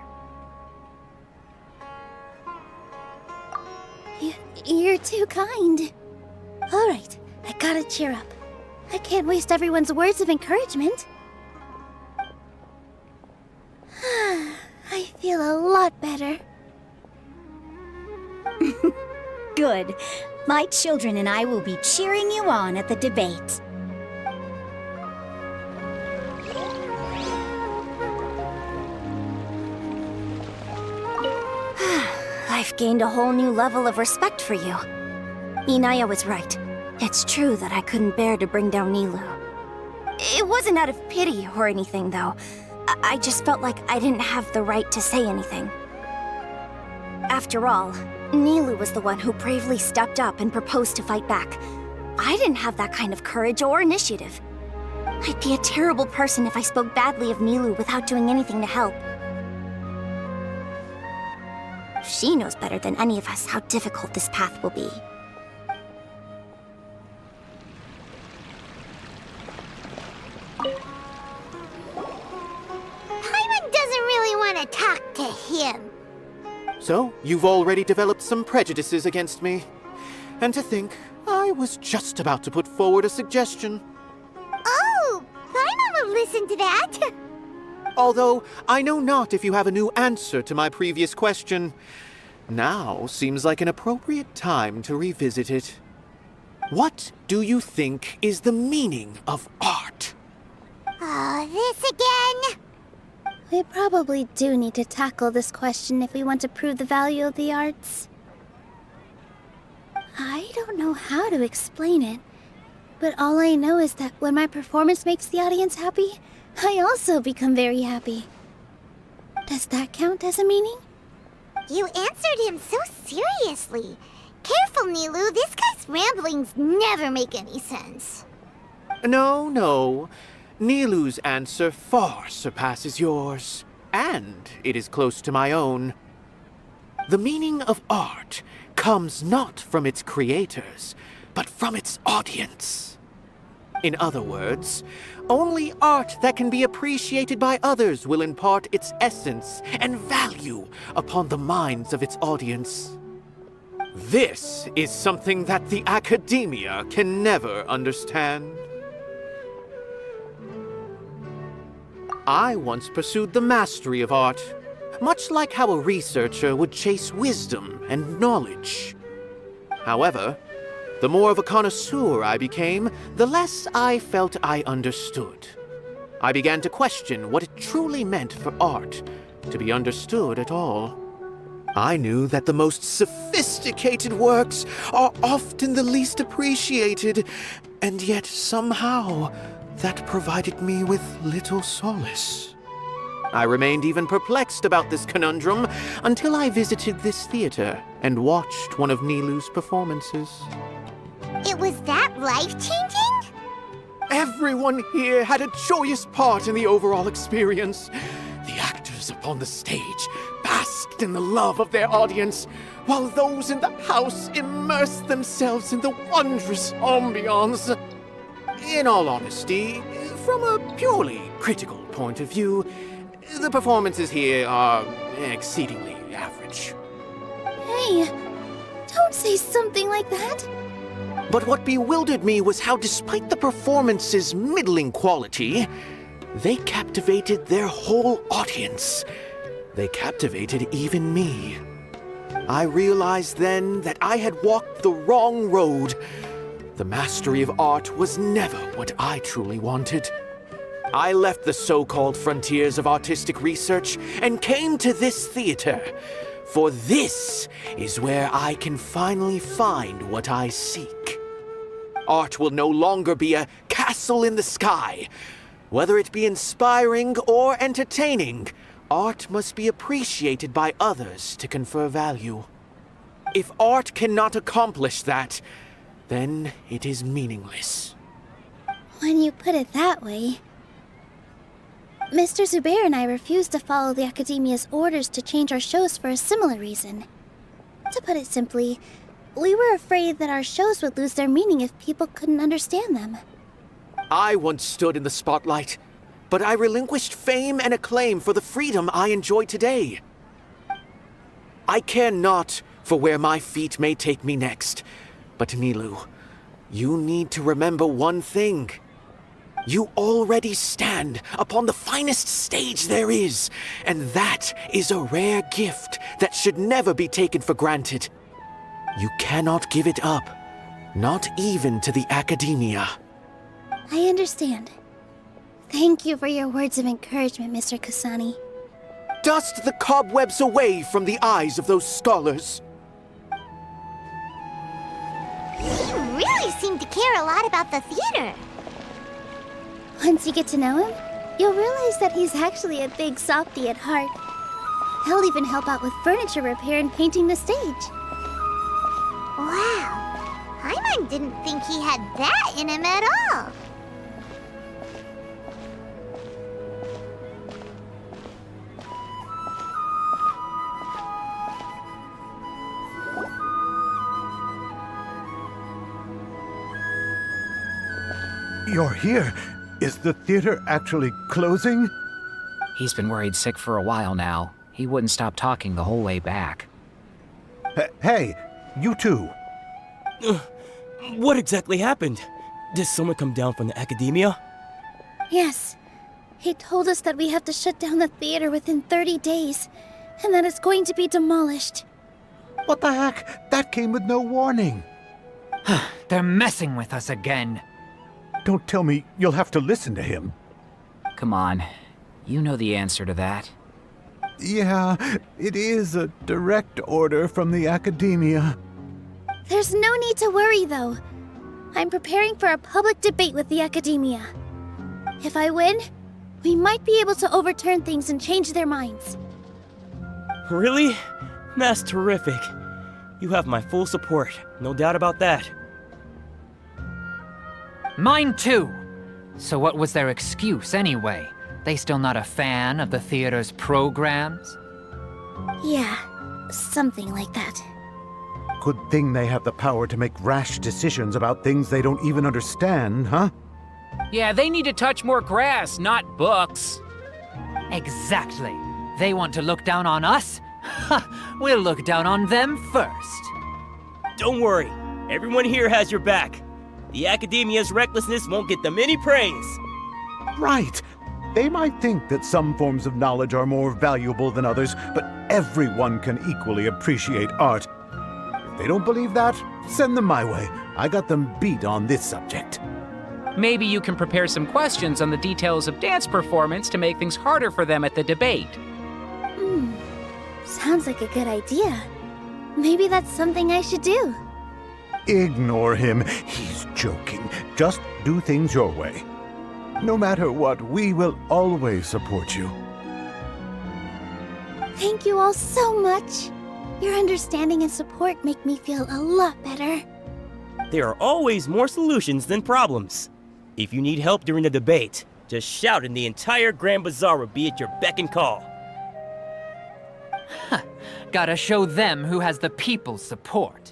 You're too kind. All right, I gotta cheer up. I can't waste everyone's words of encouragement. I feel a lot better. Good. My children and I will be cheering you on at the debate. I've gained a whole new level of respect for you. Inaya was right. It's true that I couldn't bear to bring down Nilou. It wasn't out of pity or anything, though. I just felt like I didn't have the right to say anything. After all, Nilou was the one who bravely stepped up and proposed to fight back. I didn't have that kind of courage or initiative. I'd be a terrible person if I spoke badly of Nilou without doing anything to help. She knows better than any of us how difficult this path will be. Paimon doesn't really want to talk to him. So, you've already developed some prejudices against me. And to think, I was just about to put forward a suggestion. Oh, Paimon will listen to that. Although, I know not if you have a new answer to my previous question. Now seems like an appropriate time to revisit it. What do you think is the meaning of art? Oh, this again? We probably do need to tackle this question if we want to prove the value of the arts. I don't know how to explain it, but all I know is that when my performance makes the audience happy, I also become very happy. Does that count as a meaning? You answered him so seriously. Careful, Nilou, this guy's ramblings never make any sense. No. Nilou's answer far surpasses yours, and it is close to my own. The meaning of art comes not from its creators, but from its audience. In other words, only art that can be appreciated by others will impart its essence and value upon the minds of its audience. This is something that the academia can never understand. I once pursued the mastery of art, much like how a researcher would chase wisdom and knowledge. However, the more of a connoisseur I became, the less I felt I understood. I began to question what it truly meant for art to be understood at all. I knew that the most sophisticated works are often the least appreciated, and yet somehow that provided me with little solace. I remained even perplexed about this conundrum until I visited this theater and watched one of Nilou's performances. It was that life-changing? Everyone here had a joyous part in the overall experience. The actors upon the stage basked in the love of their audience, while those in the house immersed themselves in the wondrous ambiance. In all honesty, from a purely critical point of view, the performances here are exceedingly average. Hey, don't say something like that. But what bewildered me was how, despite the performance's middling quality, they captivated their whole audience. They captivated even me. I realized then that I had walked the wrong road. The mastery of art was never what I truly wanted. I left the so-called frontiers of artistic research and came to this theater, for this is where I can finally find what I seek. Art will no longer be a castle in the sky. Whether it be inspiring or entertaining, art must be appreciated by others to confer value. If art cannot accomplish that, then it is meaningless. When you put it that way... Mr. Zubayr and I refused to follow the Academia's orders to change our shows for a similar reason. To put it simply, we were afraid that our shows would lose their meaning if people couldn't understand them. I once stood in the spotlight, but I relinquished fame and acclaim for the freedom I enjoy today. I care not for where my feet may take me next, but Nilou, you need to remember one thing. You already stand upon the finest stage there is, and that is a rare gift that should never be taken for granted. You cannot give it up, not even to the Academia. I understand. Thank you for your words of encouragement, Mr. Kasani. Dust the cobwebs away from the eyes of those scholars. He really seemed to care a lot about the theater. Once you get to know him, you'll realize that he's actually a big softie at heart. He'll even help out with furniture repair and painting the stage. Wow, Paimon didn't think he had that in him at all. You're here. Is the theater actually closing? He's been worried sick for a while now. He wouldn't stop talking the whole way back. Hey, you two. What exactly happened? Did someone come down from the Academia? Yes. He told us that we have to shut down the theater within 30 days, and that it's going to be demolished. What the heck? That came with no warning. They're messing with us again. Don't tell me you'll have to listen to him. Come on. You know the answer to that. Yeah, it is a direct order from the Academia. There's no need to worry, though. I'm preparing for a public debate with the Academia. If I win, we might be able to overturn things and change their minds. Really? That's terrific. You have my full support, no doubt about that. Mine too! So what was their excuse anyway? They still not a fan of the theater's programs? Yeah, something like that. Good thing they have the power to make rash decisions about things they don't even understand, huh? Yeah, they need to touch more grass, not books. Exactly. They want to look down on us? Ha! We'll look down on them first. Don't worry, everyone here has your back. The Academia's recklessness won't get them any praise. Right. They might think that some forms of knowledge are more valuable than others, but everyone can equally appreciate art. If they don't believe that, send them my way. I got them beat on this subject. Maybe you can prepare some questions on the details of dance performance to make things harder for them at the debate. Sounds like a good idea. Maybe that's something I should do. Ignore him. He's joking. Just do things your way. No matter what, we will always support you. Thank you all so much. Your understanding and support make me feel a lot better. There are always more solutions than problems. If you need help during the debate, just shout and the entire Grand Bazaar will be at your beck and call. Gotta show them who has the people's support.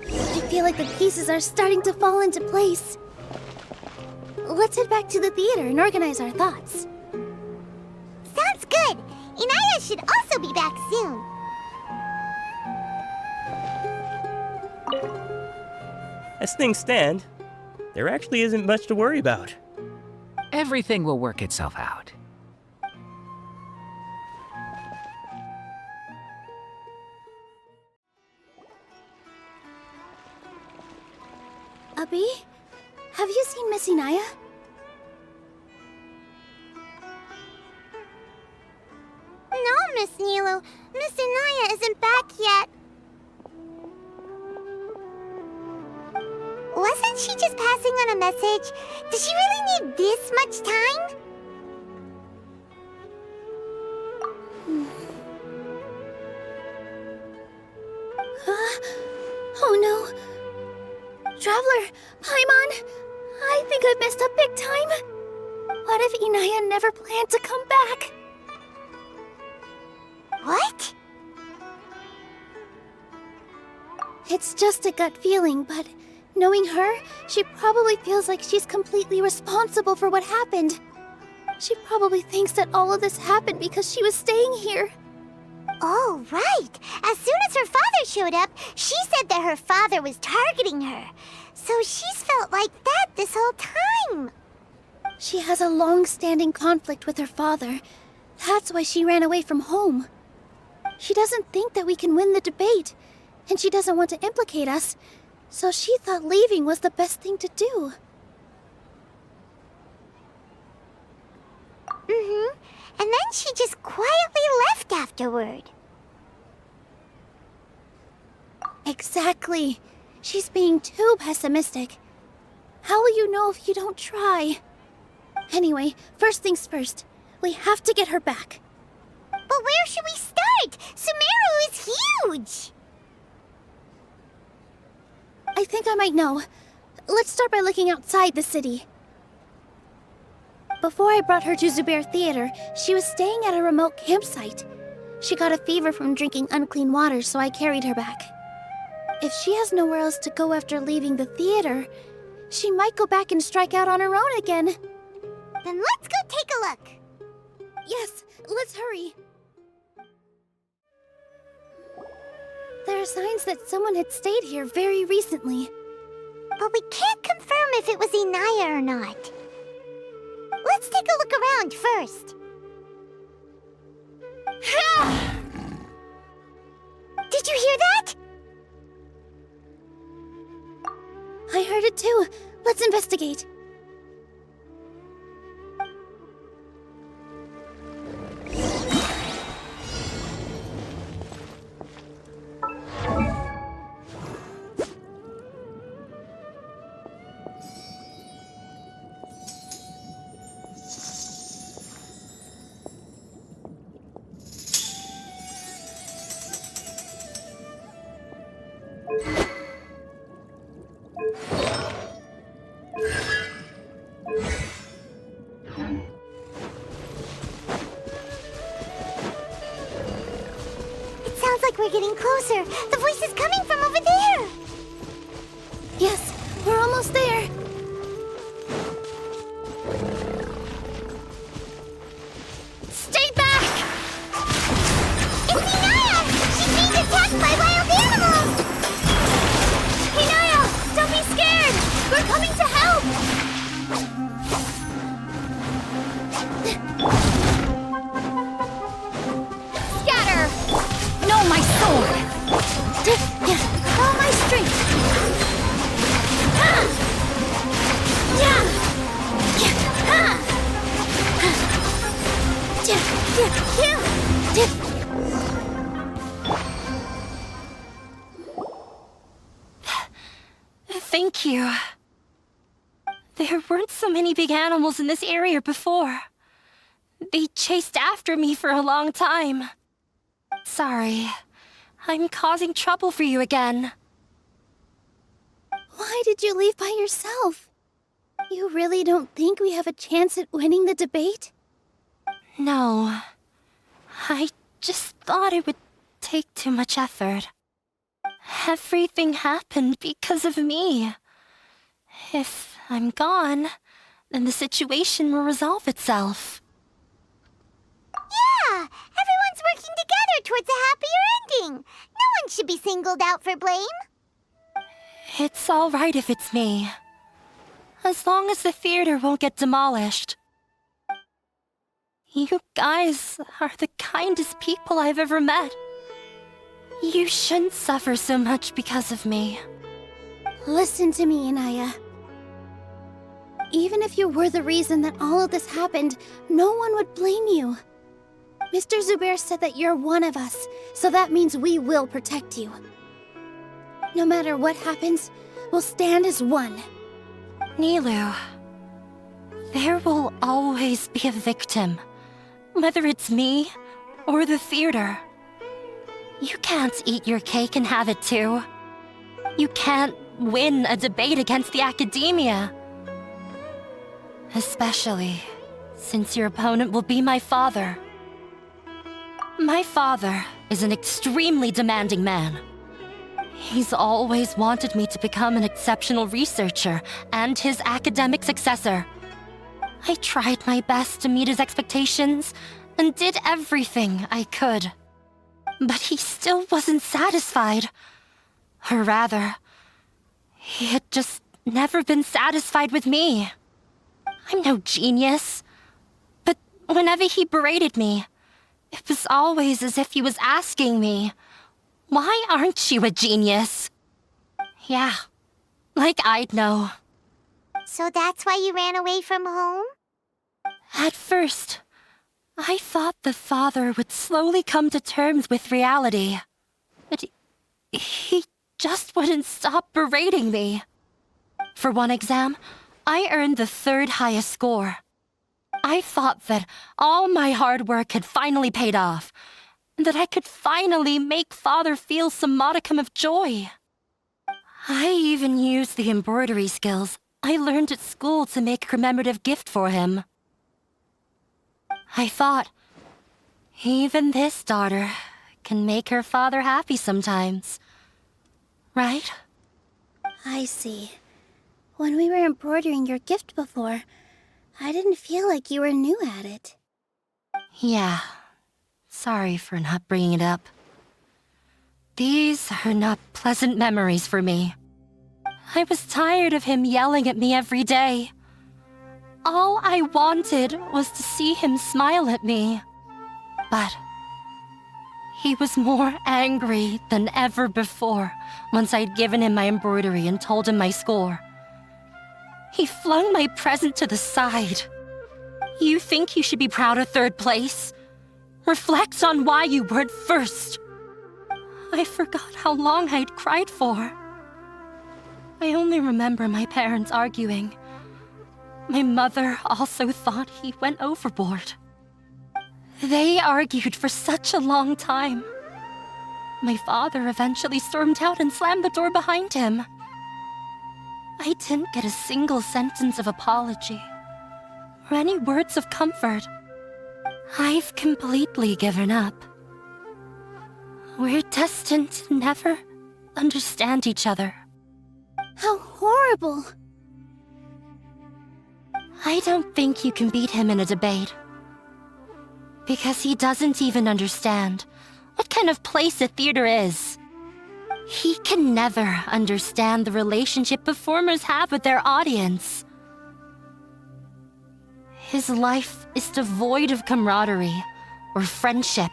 I feel like the pieces are starting to fall into place. Let's head back to the theater and organize our thoughts. Sounds good. Inaya should also be back soon. As things stand, there actually isn't much to worry about. Everything will work itself out. Abi, have you seen Miss Inaya? No, Miss Nilou. Miss Inaya isn't back yet. Wasn't she just passing on a message? Does she really need this much time? Oh no. Traveler, Paimon, I think I messed up big time. What if Inaya never planned to come back? What? It's just a gut feeling, but knowing her, she probably feels like she's completely responsible for what happened. She probably thinks that all of this happened because she was staying here. Oh, right. As soon as her father showed up, she said that her father was targeting her. So she's felt like that this whole time. She has a long-standing conflict with her father. That's why she ran away from home. She doesn't think that we can win the debate, and she doesn't want to implicate us, so she thought leaving was the best thing to do. And then she just quietly left afterward. Exactly. She's being too pessimistic. How will you know if you don't try? Anyway, first things first. We have to get her back. But where should we start? Sumeru is huge! I think I might know. Let's start by looking outside the city. Before I brought her to Zubayr Theater, she was staying at a remote campsite. She got a fever from drinking unclean water, so I carried her back. If she has nowhere else to go after leaving the theater, she might go back and strike out on her own again. Then let's go take a look. Yes, let's hurry. There are signs that someone had stayed here very recently. But we can't confirm if it was Inaya or not. Let's take a look around first. Did you hear that? I heard it too. Let's investigate. we're getting closer. The voice is coming from over there. Yes, we're almost there. Stay back! It's Inaya! She's being attacked by wild animals! Inaya, don't be scared! We're coming to help! Scatter! No, my sword! All my strength! Thank you. There weren't so many big animals in this area before. They chased after me for a long time. Sorry. I'm causing trouble for you again. Why did you leave by yourself? You really don't think we have a chance at winning the debate? No. I just thought it would take too much effort. Everything happened because of me. If I'm gone, then the situation will resolve itself. Yeah! Everyone's working together towards a happier ending. No one should be singled out for blame. It's all right if it's me. As long as the theater won't get demolished. You guys are the kindest people I've ever met. You shouldn't suffer so much because of me. Listen to me, Inaya. Even if you were the reason that all of this happened, no one would blame you. Mr. Zubayr said that you're one of us, so that means we will protect you. No matter what happens, we'll stand as one. Nilou, there will always be a victim, whether it's me or the theater. You can't eat your cake and have it too. You can't win a debate against the academia. Especially since your opponent will be my father. My father is an extremely demanding man. He's always wanted me to become an exceptional researcher and his academic successor. I tried my best to meet his expectations and did everything I could. But he still wasn't satisfied. Or rather, he had just never been satisfied with me. I'm no genius. But whenever he berated me, it was always as if he was asking me, "Why aren't you a genius?" Yeah, like I'd know. So that's why you ran away from home? At first, I thought the father would slowly come to terms with reality. But he just wouldn't stop berating me. For one exam, I earned the 3rd highest score. I thought that all my hard work had finally paid off, and that I could finally make father feel some modicum of joy. I even used the embroidery skills I learned at school to make a commemorative gift for him. I thought, even this daughter can make her father happy sometimes. Right? I see. When we were embroidering your gift before, I didn't feel like you were new at it. Yeah. Sorry for not bringing it up. These are not pleasant memories for me. I was tired of him yelling at me every day. All I wanted was to see him smile at me. But he was more angry than ever before once I'd given him my embroidery and told him my score. He flung my present to the side. You think you should be proud of 3rd place? Reflect on why you weren't first. I forgot how long I'd cried for. I only remember my parents arguing. My mother also thought he went overboard. They argued for such a long time. My father eventually stormed out and slammed the door behind him. I didn't get a single sentence of apology or any words of comfort. I've completely given up. We're destined to never understand each other. How horrible! I don't think you can beat him in a debate. Because he doesn't even understand what kind of place a theater is. He can never understand the relationship performers have with their audience. His life is devoid of camaraderie or friendship.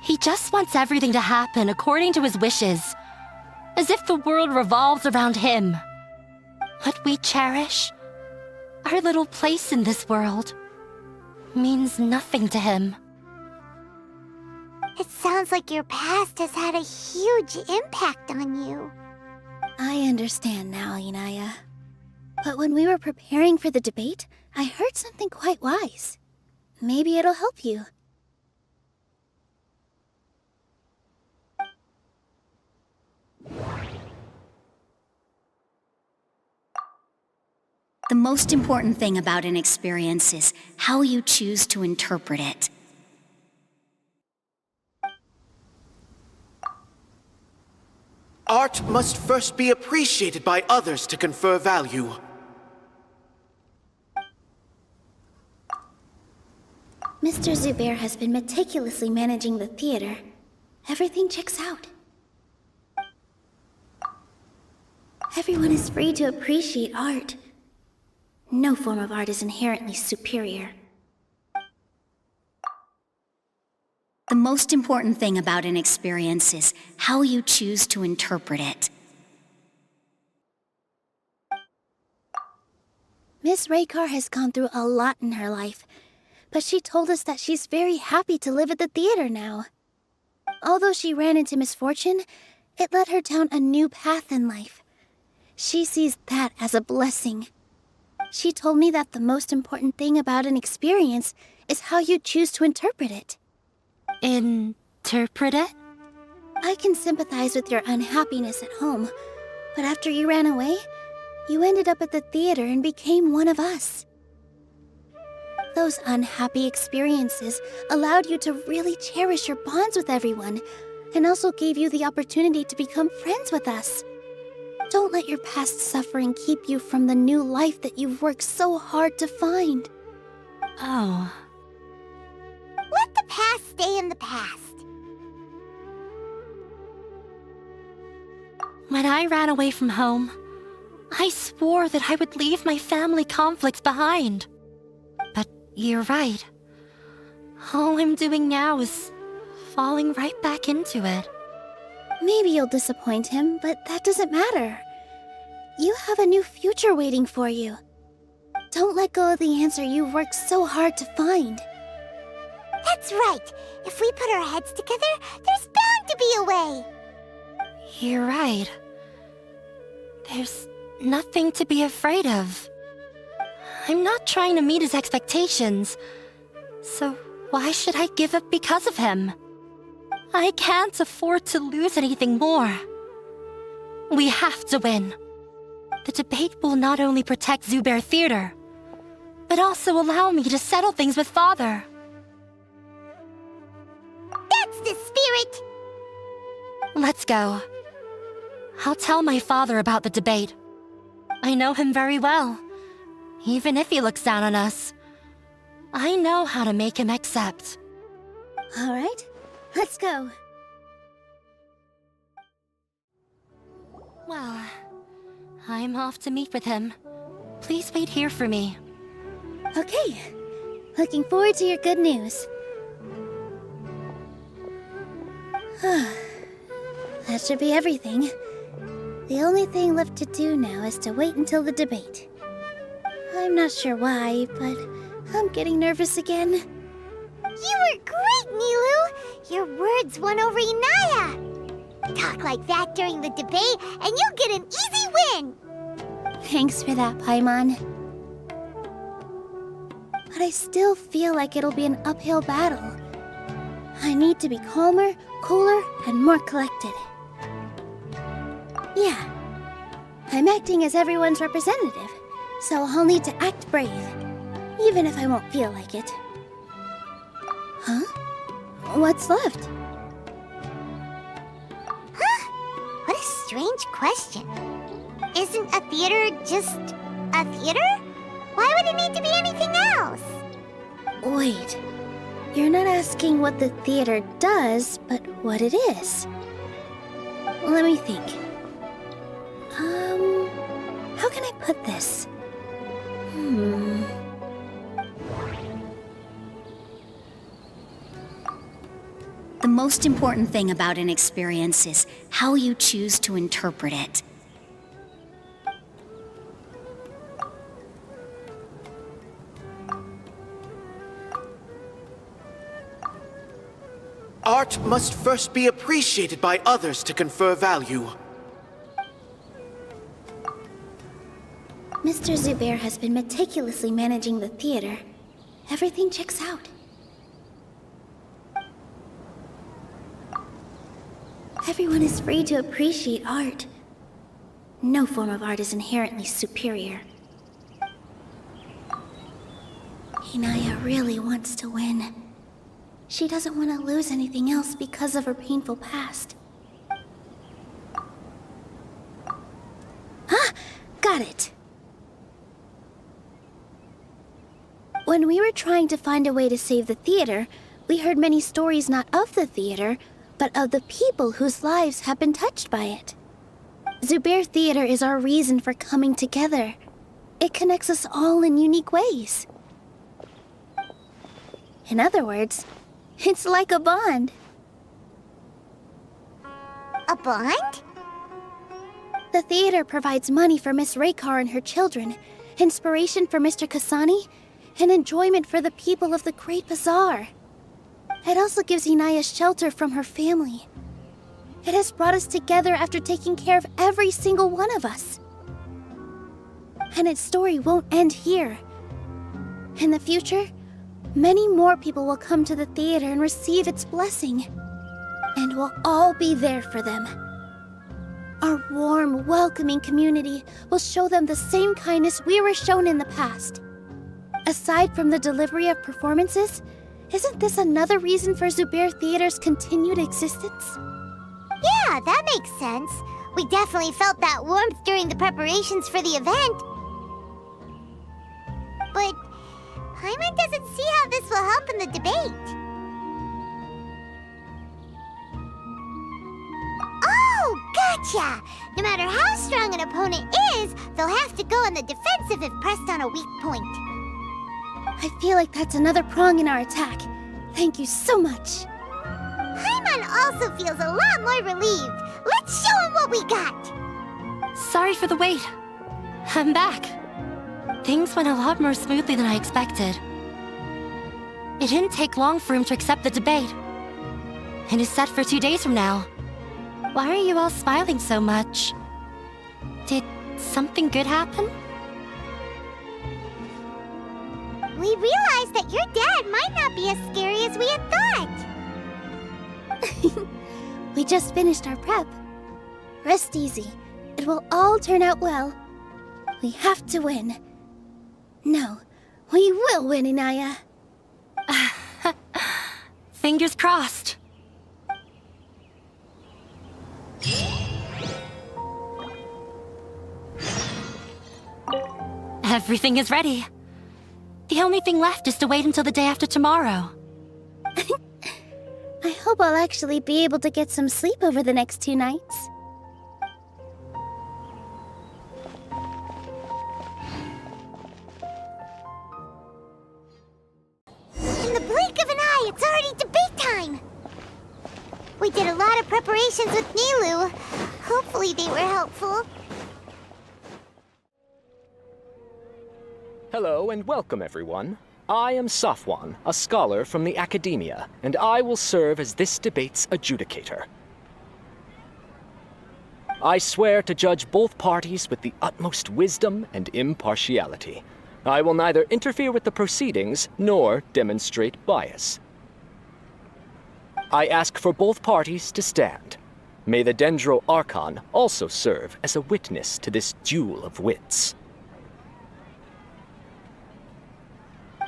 He just wants everything to happen according to his wishes, as if the world revolves around him. What we cherish, our little place in this world, means nothing to him. It sounds like your past has had a huge impact on you. I understand now, Inaya. But when we were preparing for the debate, I heard something quite wise. Maybe it'll help you. The most important thing about an experience is how you choose to interpret it. Art must first be appreciated by others to confer value. Mr. Zubayr has been meticulously managing the theater. Everything checks out. Everyone is free to appreciate art. No form of art is inherently superior. The most important thing about an experience is how you choose to interpret it. Miss Raykar has gone through a lot in her life, but she told us that she's very happy to live at the theater now. Although she ran into misfortune, it led her down a new path in life. She sees that as a blessing. She told me that the most important thing about an experience is how you choose to interpret it. Interpret it? I can sympathize with your unhappiness at home, but after you ran away, you ended up at the theater and became one of us. Those unhappy experiences allowed you to really cherish your bonds with everyone, and also gave you the opportunity to become friends with us. Don't let your past suffering keep you from the new life that you've worked so hard to find. Oh. Let the past stay in the past. When I ran away from home, I swore that I would leave my family conflicts behind. But you're right. All I'm doing now is falling right back into it. Maybe you'll disappoint him, but that doesn't matter. You have a new future waiting for you. Don't let go of the answer you've worked so hard to find. That's right. If we put our heads together, there's bound to be a way. You're right. There's nothing to be afraid of. I'm not trying to meet his expectations, so why should I give up because of him? I can't afford to lose anything more. We have to win. The debate will not only protect Zubayr Theater, but also allow me to settle things with Father. That's the spirit! Let's go. I'll tell my father about the debate. I know him very well. Even if he looks down on us, I know how to make him accept. All right, let's go. Well, I'm off to meet with him. Please wait here for me. Okay, looking forward to your good news. That should be everything. The only thing left to do now is to wait until the debate. I'm not sure why, but I'm getting nervous again. You were great, Nilou! Your words won over Inaya! Talk like that during the debate, and you'll get an easy win! Thanks for that, Paimon. But I still feel like it'll be an uphill battle. I need to be calmer, cooler, and more collected. Yeah, I'm acting as everyone's representative, so I'll need to act brave, even if I won't feel like it. Huh? What's left? strange question. Isn't a theater just a theater? Why would it need to be anything else? Wait. You're not asking what the theater does, but what it is. Let me think. How can I put this? The most important thing about an experience is how you choose to interpret it. Art must first be appreciated by others to confer value. Mr. Zubayr has been meticulously managing the theater. Everything checks out. Everyone is free to appreciate art. No form of art is inherently superior. Inaya really wants to win. She doesn't want to lose anything else because of her painful past. Ah! Got it! When we were trying to find a way to save the theater, we heard many stories not of the theater, but of the people whose lives have been touched by it. Zubayr Theater is our reason for coming together. It connects us all in unique ways. In other words, it's like a bond. A bond? The theater provides money for Miss Raykar and her children, inspiration for Mr. Kasani, and enjoyment for the people of the Great Bazaar. It also gives Inaya shelter from her family. It has brought us together after taking care of every single one of us. And its story won't end here. In the future, many more people will come to the theater and receive its blessing. And we'll all be there for them. Our warm, welcoming community will show them the same kindness we were shown in the past. Aside from the delivery of performances, isn't this another reason for Zubayr Theater's continued existence? Yeah, that makes sense. We definitely felt that warmth during the preparations for the event. But Paimon doesn't see how this will help in the debate. Oh, gotcha! No matter how strong an opponent is, they'll have to go on the defensive if pressed on a weak point. I feel like that's another prong in our attack. Thank you so much. Paimon also feels a lot more relieved. Let's show him what we got. Sorry for the wait. I'm back. Things went a lot more smoothly than I expected. It didn't take long for him to accept the debate. And is set for 2 days from now. Why are you all smiling so much? Did something good happen? We realized that your dad might not be as scary as we had thought. We just finished our prep. Rest easy. It will all turn out well. We have to win. No, we will win, Inaya. Fingers crossed. Everything is ready. The only thing left is to wait until the day after tomorrow. I hope I'll actually be able to get some sleep over the next 2 nights. In the blink of an eye, it's already debate time! We did a lot of preparations with Nilou. Hopefully they were helpful. Hello and welcome, everyone. I am Safwan, a scholar from the Academia, and I will serve as this debate's adjudicator. I swear to judge both parties with the utmost wisdom and impartiality. I will neither interfere with the proceedings nor demonstrate bias. I ask for both parties to stand. May the Dendro Archon also serve as a witness to this duel of wits.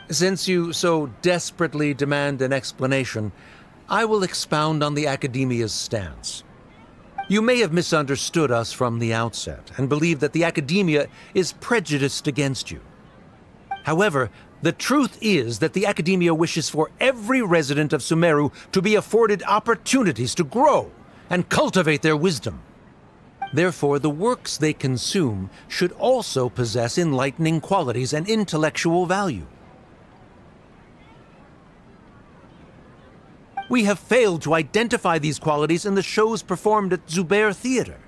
Since you so desperately demand an explanation, I will expound on the Academia's stance. You may have misunderstood us from the outset and believe that the academia is prejudiced against you. However, the truth is that the academia wishes for every resident of Sumeru to be afforded opportunities to grow and cultivate their wisdom. Therefore, the works they consume should also possess enlightening qualities and intellectual value. We have failed to identify these qualities in the shows performed at Zubayr Theater.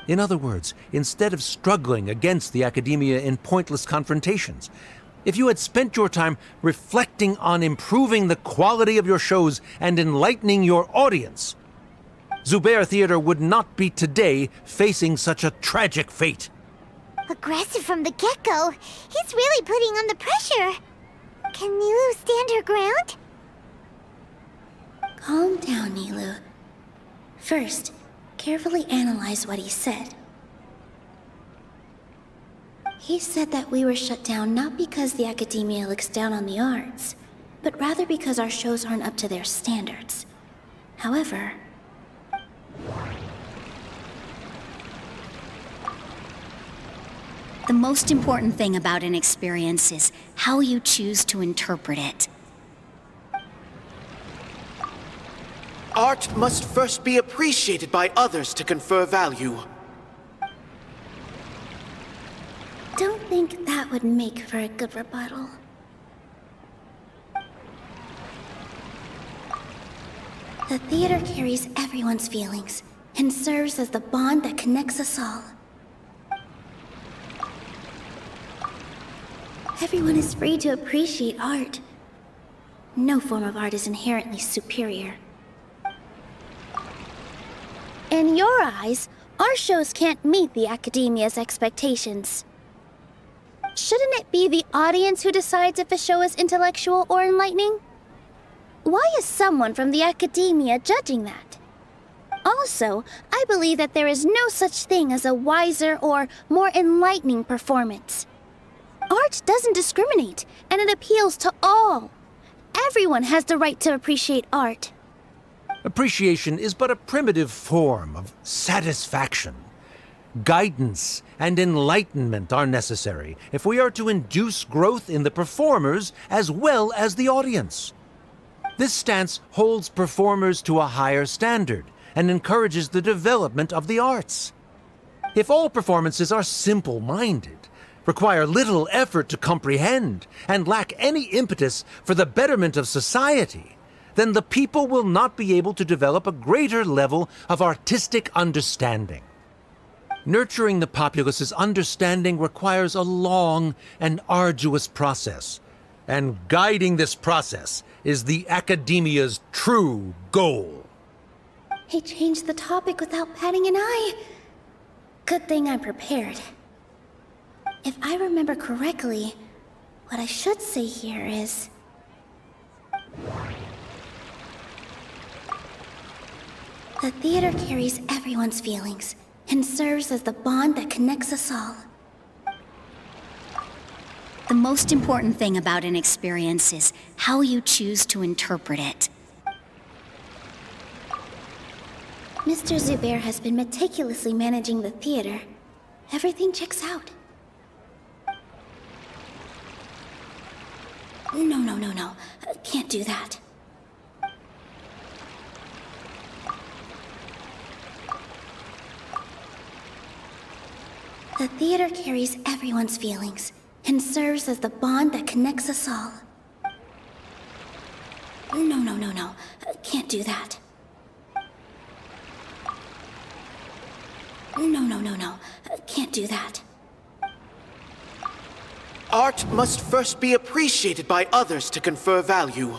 In other words, instead of struggling against the academia in pointless confrontations, if you had spent your time reflecting on improving the quality of your shows and enlightening your audience, Zubayr Theater would not be today facing such a tragic fate. Aggressive from the get-go. He's really putting on the pressure. Can Nilou stand her ground? Calm down, Nilou. First, carefully analyze what he said. He said that we were shut down not because the academia looks down on the arts, but rather because our shows aren't up to their standards. However, the most important thing about an experience is how you choose to interpret it. Art must first be appreciated by others to confer value. don't think that would make for a good rebuttal. The theater carries everyone's feelings and serves as the bond that connects us all. Everyone is free to appreciate art. No form of art is inherently superior. In your eyes, our shows can't meet the academia's expectations. Shouldn't it be the audience who decides if a show is intellectual or enlightening? Why is someone from the academia judging that? Also, I believe that there is no such thing as a wiser or more enlightening performance. Art doesn't discriminate, and it appeals to all. Everyone has the right to appreciate art. Appreciation is but a primitive form of satisfaction. Guidance and enlightenment are necessary if we are to induce growth in the performers as well as the audience. This stance holds performers to a higher standard and encourages the development of the arts. If all performances are simple-minded, require little effort to comprehend, and lack any impetus for the betterment of society, then the people will not be able to develop a greater level of artistic understanding. Nurturing the populace's understanding requires a long and arduous process, and guiding this process is the academia's true goal. He changed the topic without batting an eye. Good thing I'm prepared. If I remember correctly, what I should say here is... The theater carries everyone's feelings and serves as the bond that connects us all. The most important thing about an experience is how you choose to interpret it. Mr. Zubayr has been meticulously managing the theater. Everything checks out. No. Can't do that. The theater carries everyone's feelings and serves as the bond that connects us all. No. Can't do that. No. Can't do that. Art must first be appreciated by others to confer value.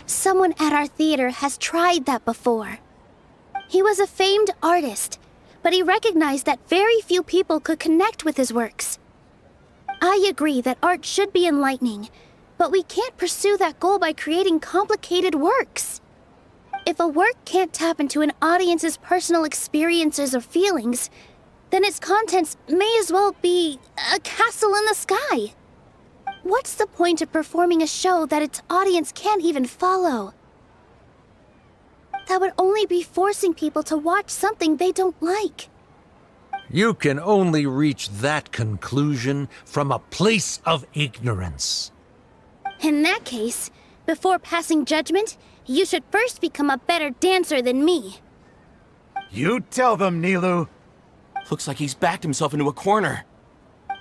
Someone at our theater has tried that before. He was a famed artist, but he recognized that very few people could connect with his works. I agree that art should be enlightening, but we can't pursue that goal by creating complicated works. If a work can't tap into an audience's personal experiences or feelings, then its contents may as well be a castle in the sky. What's the point of performing a show that its audience can't even follow? That would only be forcing people to watch something they don't like. You can only reach that conclusion from a place of ignorance. In that case, before passing judgment, you should first become a better dancer than me. You tell them, Nilou. Looks like he's backed himself into a corner.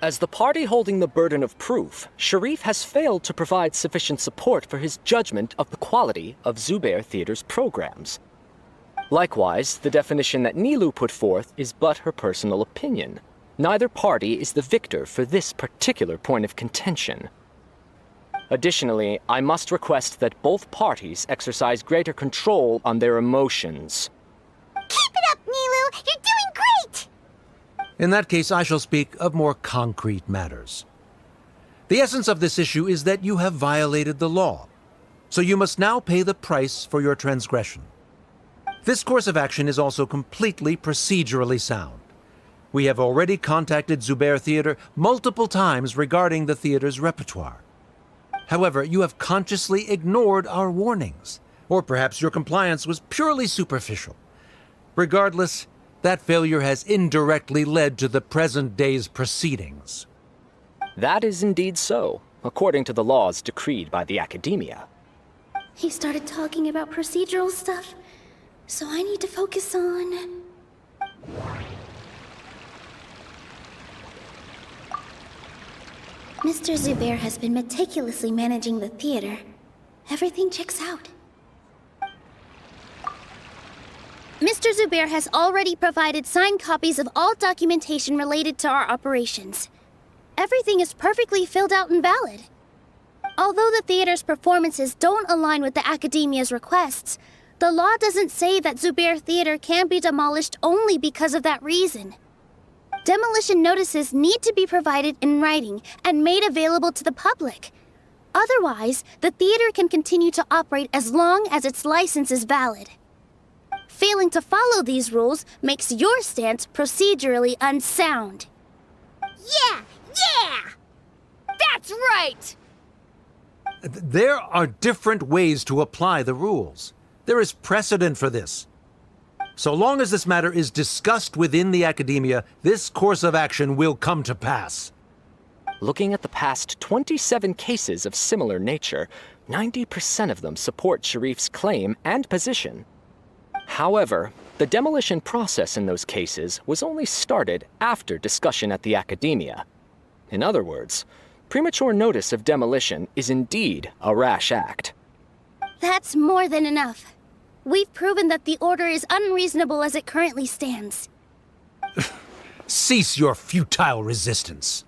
As the party holding the burden of proof, Sharif has failed to provide sufficient support for his judgment of the quality of Zubayr Theater's programs. Likewise, the definition that Nilou put forth is but her personal opinion. Neither party is the victor for this particular point of contention. Additionally, I must request that both parties exercise greater control on their emotions. Keep it up, Nilou! You're doing great! In that case, I shall speak of more concrete matters. The essence of this issue is that you have violated the law, so you must now pay the price for your transgression. This course of action is also completely procedurally sound. We have already contacted Zubayr Theater multiple times regarding the theater's repertoire. However, you have consciously ignored our warnings, or perhaps your compliance was purely superficial. Regardless, that failure has indirectly led to the present day's proceedings. That is indeed so, according to the laws decreed by the Academia. He started talking about procedural stuff, so I need to focus on... Mr. Zubayr has been meticulously managing the theater. Everything checks out. Mr. Zubayr has already provided signed copies of all documentation related to our operations. Everything is perfectly filled out and valid. Although the theater's performances don't align with the Academia's requests, the law doesn't say that Zubayr Theater can be demolished only because of that reason. Demolition notices need to be provided in writing and made available to the public. Otherwise, the theater can continue to operate as long as its license is valid. Failing to follow these rules makes your stance procedurally unsound. Yeah! That's right! There are different ways to apply the rules. There is precedent for this. So long as this matter is discussed within the Academia, this course of action will come to pass. Looking at the past 27 cases of similar nature, 90% of them support Sharif's claim and position. However, the demolition process in those cases was only started after discussion at the Academia. In other words, premature notice of demolition is indeed a rash act. That's more than enough. We've proven that the order is unreasonable as it currently stands. Cease your futile resistance.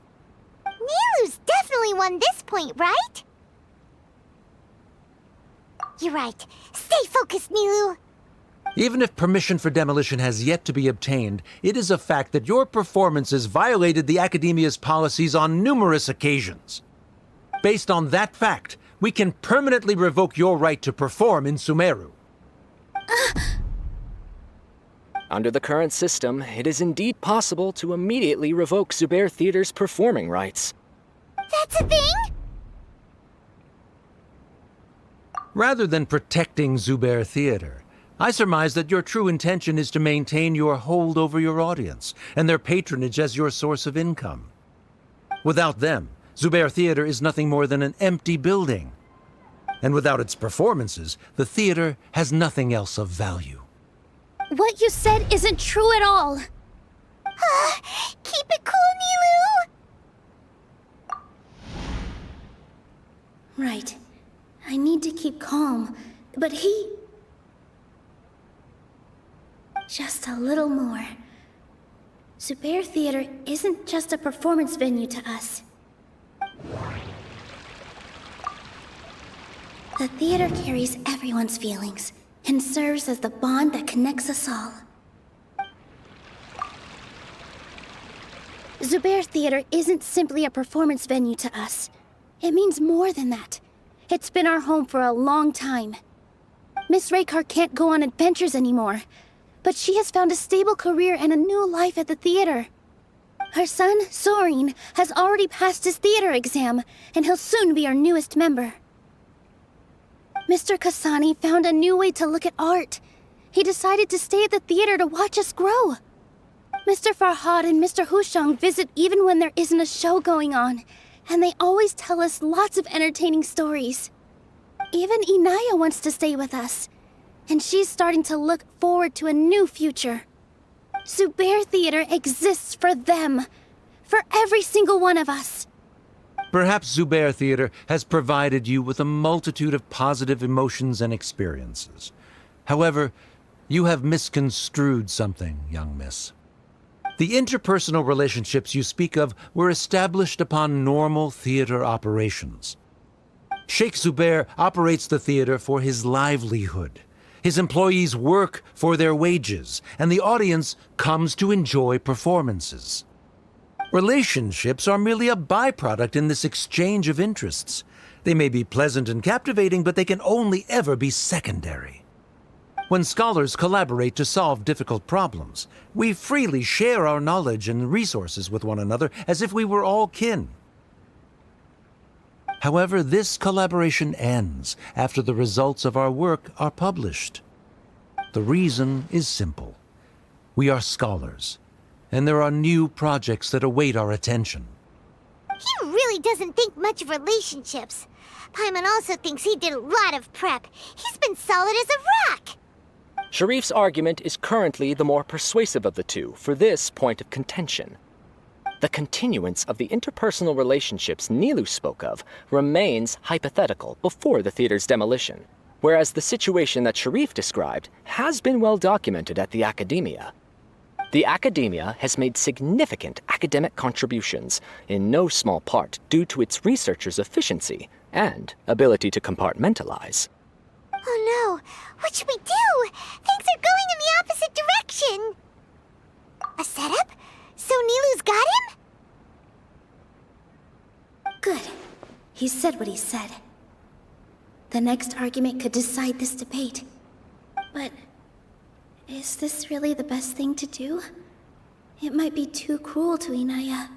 Nilou's definitely won this point, right? You're right. Stay focused, Nilou. Even if permission for demolition has yet to be obtained, it is a fact that your performances violated the Academia's policies on numerous occasions. Based on that fact, we can permanently revoke your right to perform in Sumeru. Under the current system, it is indeed possible to immediately revoke Zubayr Theater's performing rights. That's a thing? Rather than protecting Zubayr Theater, I surmise that your true intention is to maintain your hold over your audience and their patronage as your source of income. Without them, Zubayr Theater is nothing more than an empty building. And without its performances, the theater has nothing else of value. What you said isn't true at all. Keep it cool, Nilou! Right. I need to keep calm, but he... Just a little more. Zubayr Theater isn't just a performance venue to us. The theater carries everyone's feelings and serves as the bond that connects us all. Zubayr Theater isn't simply a performance venue to us. It means more than that. It's been our home for a long time. Miss Raykar can't go on adventures anymore, but she has found a stable career and a new life at the theater. Her son, Soren, has already passed his theater exam, and he'll soon be our newest member. Mr. Kasani found a new way to look at art, he decided to stay at the theater to watch us grow. Mr. Farhad and Mr. Hushang visit even when there isn't a show going on, and they always tell us lots of entertaining stories. Even Inaya wants to stay with us, and she's starting to look forward to a new future. Zubayr Theater exists for them, for every single one of us. Perhaps Zubayr Theater has provided you with a multitude of positive emotions and experiences. However, you have misconstrued something, young miss. The interpersonal relationships you speak of were established upon normal theater operations. Sheikh Zubayr operates the theater for his livelihood. His employees work for their wages, and the audience comes to enjoy performances. Relationships are merely a byproduct in this exchange of interests. They may be pleasant and captivating, but they can only ever be secondary. When scholars collaborate to solve difficult problems, we freely share our knowledge and resources with one another as if we were all kin. However, this collaboration ends after the results of our work are published. The reason is simple. We are scholars, and there are new projects that await our attention. He really doesn't think much of relationships. Paimon also thinks he did a lot of prep. He's been solid as a rock. Sharif's argument is currently the more persuasive of the two for this point of contention. The continuance of the interpersonal relationships Nilou spoke of remains hypothetical before the theater's demolition, whereas the situation that Sharif described has been well documented at the Academia. The Academia has made significant academic contributions, in no small part due to its researchers' efficiency and ability to compartmentalize. Oh no, what should we do? Things are going in the opposite direction. A setup? So Nilou's got him? Good. He said what he said. The next argument could decide this debate. But is this really the best thing to do? It might be too cruel to Inaya.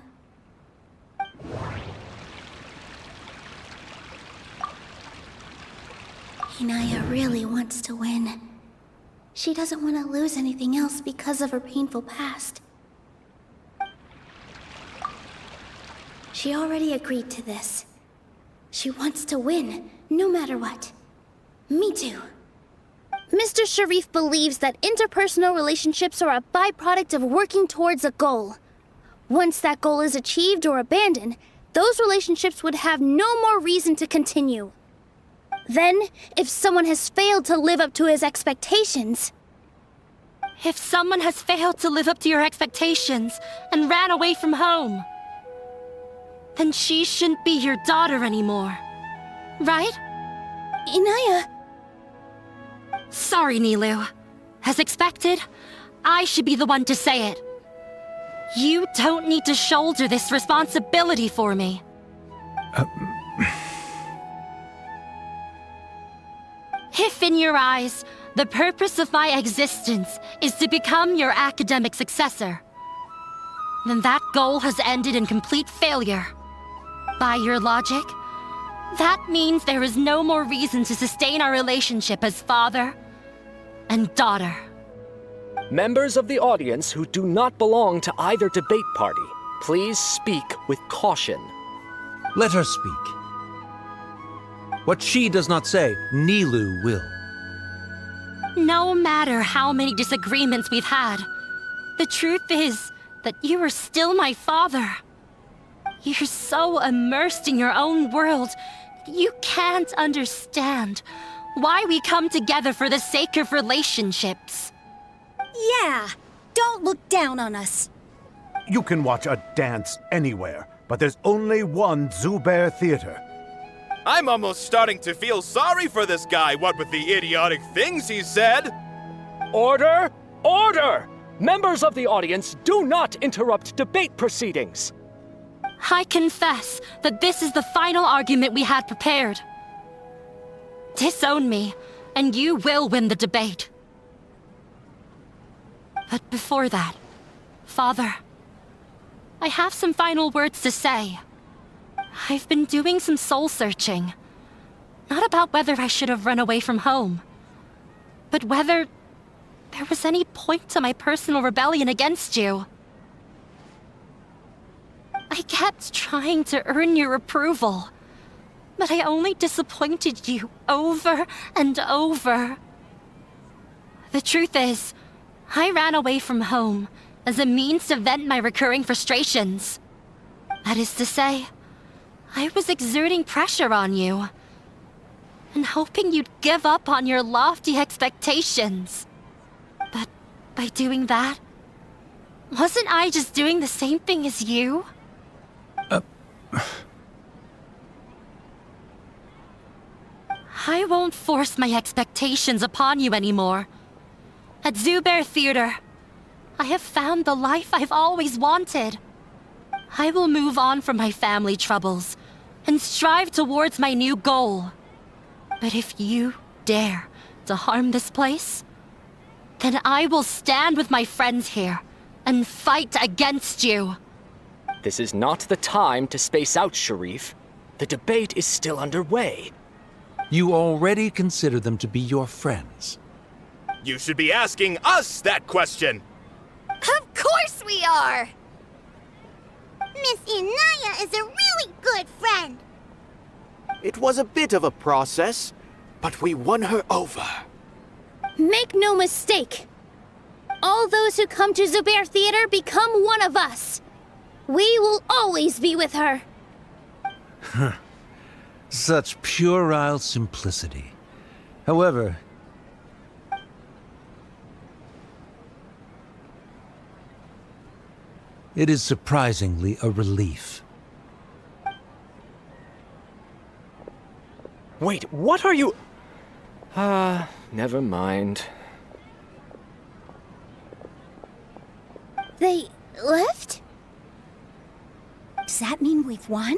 Inaya really wants to win. She doesn't want to lose anything else because of her painful past. She already agreed to this. She wants to win, no matter what. Me too. Mr. Sharif believes that interpersonal relationships are a byproduct of working towards a goal. Once that goal is achieved or abandoned, those relationships would have no more reason to continue. Then, if someone has failed to live up to his expectations... If someone has failed to live up to your expectations and ran away from home, then she shouldn't be your daughter anymore. Right? Inaya... Sorry, Nilou. As expected, I should be the one to say it. You don't need to shoulder this responsibility for me. If in your eyes, the purpose of my existence is to become your academic successor, then that goal has ended in complete failure. By your logic, that means there is no more reason to sustain our relationship as father and daughter. Members of the audience who do not belong to either debate party, please speak with caution. Let her speak. What she does not say, Nilou will. No matter how many disagreements we've had, the truth is that you are still my father. You're so immersed in your own world, you can't understand why we come together for the sake of relationships. Yeah, don't look down on us. You can watch a dance anywhere, but there's only one Zubayr Theater. I'm almost starting to feel sorry for this guy, what with the idiotic things he said. Order! Order! Members of the audience, do not interrupt debate proceedings. I confess that this is the final argument we had prepared. Disown me, and you will win the debate. But before that, Father, I have some final words to say. I've been doing some soul-searching. Not about whether I should have run away from home, but whether there was any point to my personal rebellion against you. I kept trying to earn your approval, but I only disappointed you over and over. The truth is, I ran away from home as a means to vent my recurring frustrations. That is to say, I was exerting pressure on you and hoping you'd give up on your lofty expectations. But by doing that, wasn't I just doing the same thing as you? I won't force my expectations upon you anymore. At Zubayr Theater, I have found the life I've always wanted. I will move on from my family troubles and strive towards my new goal. But if you dare to harm this place, then I will stand with my friends here and fight against you. This is not the time to space out, Sharif. The debate is still underway. You already consider them to be your friends. You should be asking us that question! Of course we are! Miss Inaya is a really good friend. It was a bit of a process, but we won her over. Make no mistake. All those who come to Zubayr Theater become one of us. We will always be with her. Such puerile simplicity. However, it is surprisingly a relief. Wait, what are you... never mind. They left? Does that mean we've won?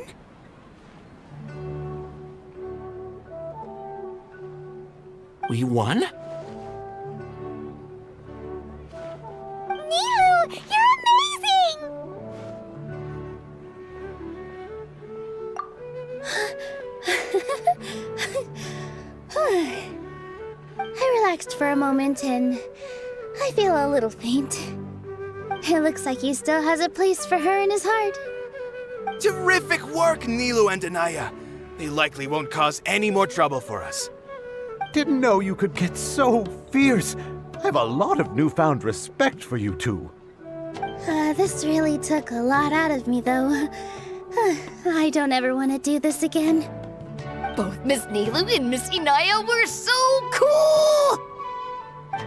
We won? Nilou, you're amazing! I relaxed for a moment and I feel a little faint. It looks like he still has a place for her in his heart. Terrific work, Nilou and Anaya. They likely won't cause any more trouble for us. Didn't know you could get so fierce. I have a lot of newfound respect for you two. This really took a lot out of me, though. I don't ever want to do this again. Both Miss Nilou and Miss Inaya were so cool!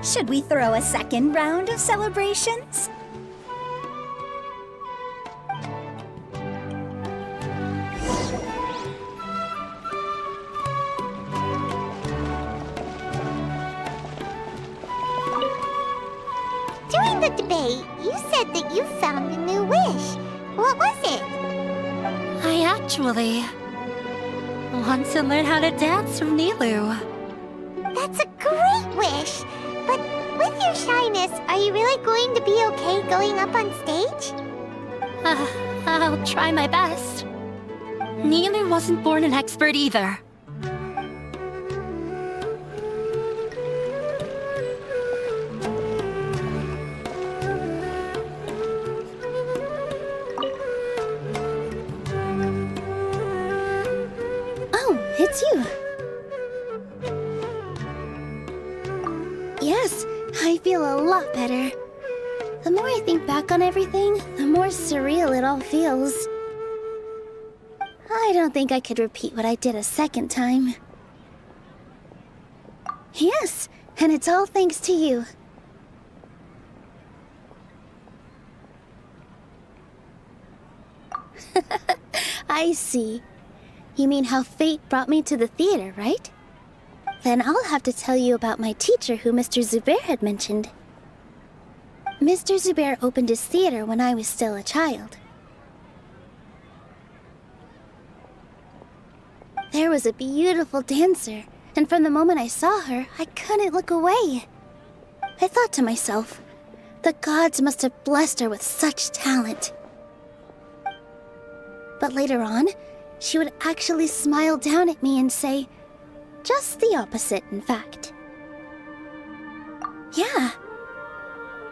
Should we throw a second round of celebrations? During the debate, you said that you found a new wish. What was it? I actually want to learn how to dance from Nilou. That's a great wish. But with your shyness, are you really going to be okay going up on stage? I'll try my best. Nilou wasn't born an expert either. It's you. Yes, I feel a lot better. The more I think back on everything, the more surreal it all feels. I don't think I could repeat what I did a second time. Yes, and it's all thanks to you. I see. You mean how fate brought me to the theater, right? Then I'll have to tell you about my teacher who Mr. Zubayr had mentioned. Mr. Zubayr opened his theater when I was still a child. There was a beautiful dancer, and from the moment I saw her, I couldn't look away. I thought to myself, the gods must have blessed her with such talent. But later on, she would actually smile down at me and say, just the opposite, in fact. Yeah,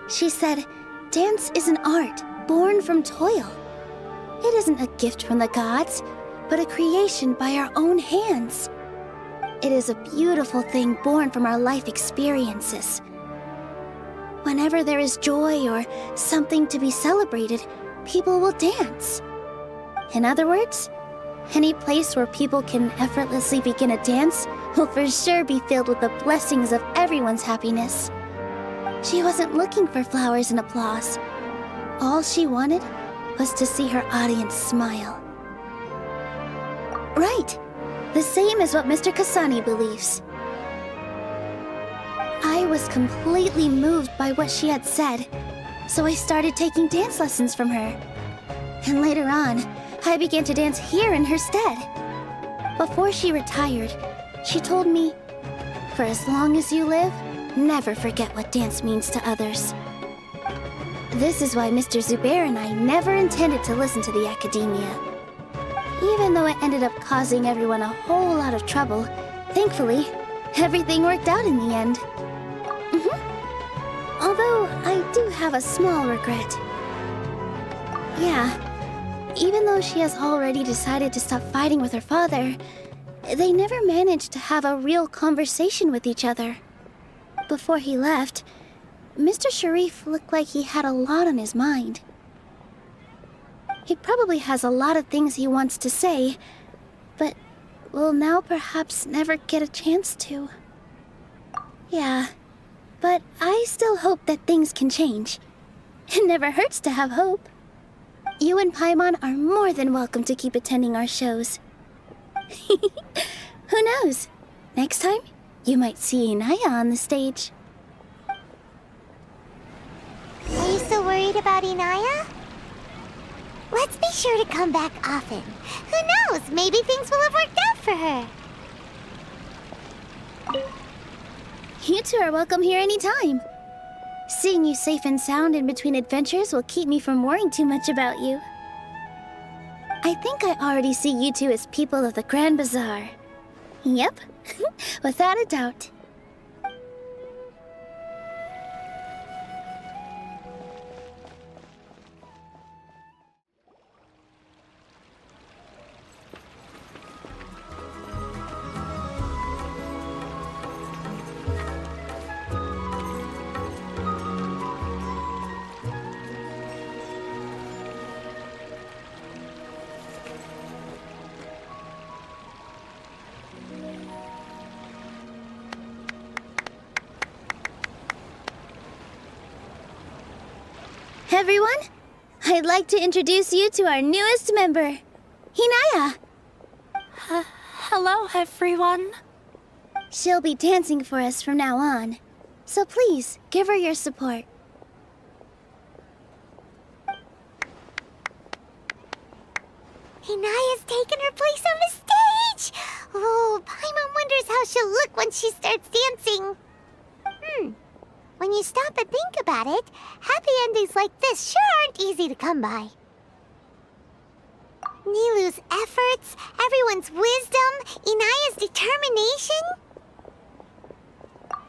She said, dance is an art born from toil. It isn't a gift from the gods, but a creation by our own hands. It is a beautiful thing born from our life experiences. Whenever there is joy or something to be celebrated, people will dance. In other words, any place where people can effortlessly begin a dance will for sure be filled with the blessings of everyone's happiness. She wasn't looking for flowers and applause. All she wanted was to see her audience smile. Right! The same as what Mr. Kasani believes. I was completely moved by what she had said, so I started taking dance lessons from her. And later on, I began to dance here in her stead. Before she retired, she told me, "For as long as you live, never forget what dance means to others." This is why Mr. Zubayr and I never intended to listen to the academia. Even though it ended up causing everyone a whole lot of trouble, thankfully, everything worked out in the end. Although, I do have a small regret. Yeah, even though she has already decided to stop fighting with her father, they never managed to have a real conversation with each other. Before he left, Mr. Sharif looked like he had a lot on his mind. He probably has a lot of things he wants to say, but will now perhaps never get a chance to. Yeah, but I still hope that things can change. It never hurts to have hope. You and Paimon are more than welcome to keep attending our shows. Who knows? Next time, you might see Inaya on the stage. Are you still worried about Inaya? Let's be sure to come back often. Who knows? Maybe things will have worked out for her. You two are welcome here anytime. Seeing you safe and sound in between adventures will keep me from worrying too much about you. I think I already see you two as people of the Grand Bazaar. Yep, without a doubt. Everyone, I'd like to introduce you to our newest member, Inaya. Hello, everyone. She'll be dancing for us from now on, so please give her your support. Inaya's taken her place on the stage! Oh, Paimon wonders how she'll look when she starts dancing. When you stop and think about it, happy endings like this sure aren't easy to come by. Nilou's efforts, everyone's wisdom, Inaya's determination.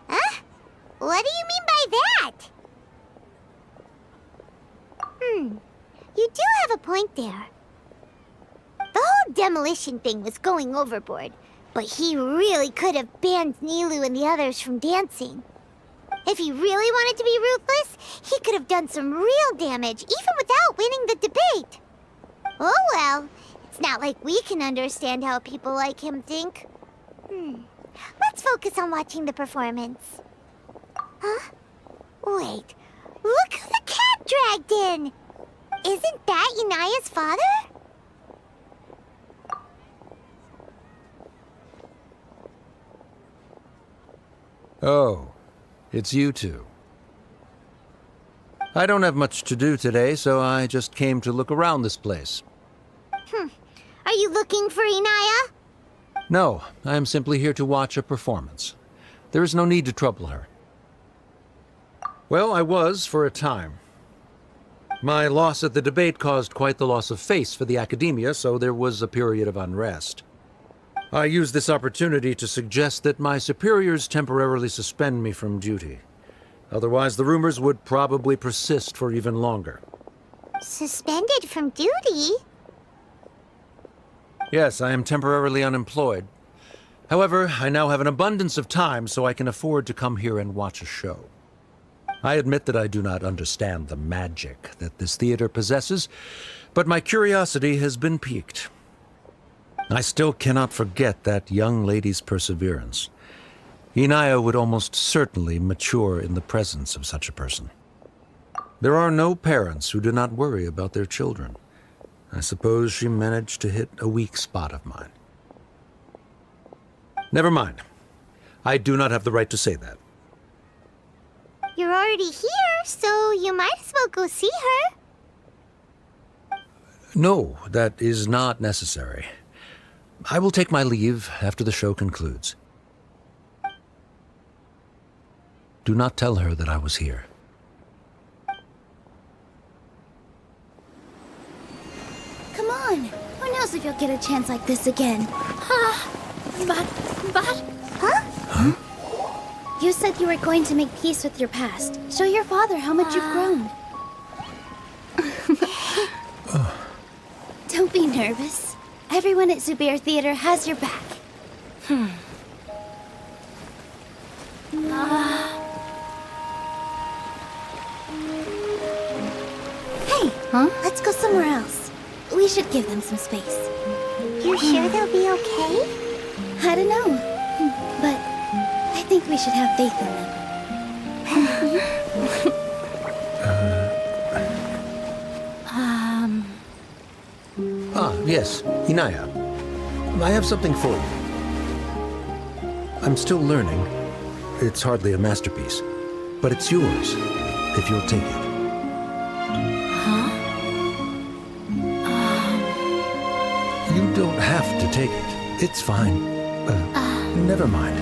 Huh? What do you mean by that? You do have a point there. The whole demolition thing was going overboard, but he really could have banned Nilou and the others from dancing. If he really wanted to be ruthless, he could have done some real damage, even without winning the debate. Oh well, it's not like we can understand how people like him think. Let's focus on watching the performance. Huh? Wait, look who the cat dragged in! Isn't that Inaya's father? Oh, it's you two. I don't have much to do today, so I just came to look around this place. Are you looking for Inaya? No, I am simply here to watch a performance. There is no need to trouble her. Well, I was for a time. My loss at the debate caused quite the loss of face for the academia, so there was a period of unrest. I used this opportunity to suggest that my superiors temporarily suspend me from duty. Otherwise, the rumors would probably persist for even longer. Suspended from duty? Yes, I am temporarily unemployed. However, I now have an abundance of time, so I can afford to come here and watch a show. I admit that I do not understand the magic that this theater possesses, but my curiosity has been piqued. I still cannot forget that young lady's perseverance. Inaya would almost certainly mature in the presence of such a person. There are no parents who do not worry about their children. I suppose she managed to hit a weak spot of mine. Never mind. I do not have the right to say that. You're already here, so you might as well go see her. No, that is not necessary. I will take my leave after the show concludes. Do not tell her that I was here. Come on. Who knows if you'll get a chance like this again? But... Huh? You said you were going to make peace with your past. Show your father how much you've grown. Don't be nervous. Everyone at Zubayr Theater has your back. Hey, let's go somewhere else. We should give them some space. You're sure they'll be okay? I don't know, but I think we should have faith in them. Yes, Inaya. I have something for you. I'm still learning. It's hardly a masterpiece, but it's yours, if you'll take it. You don't have to take it. It's fine. Never mind.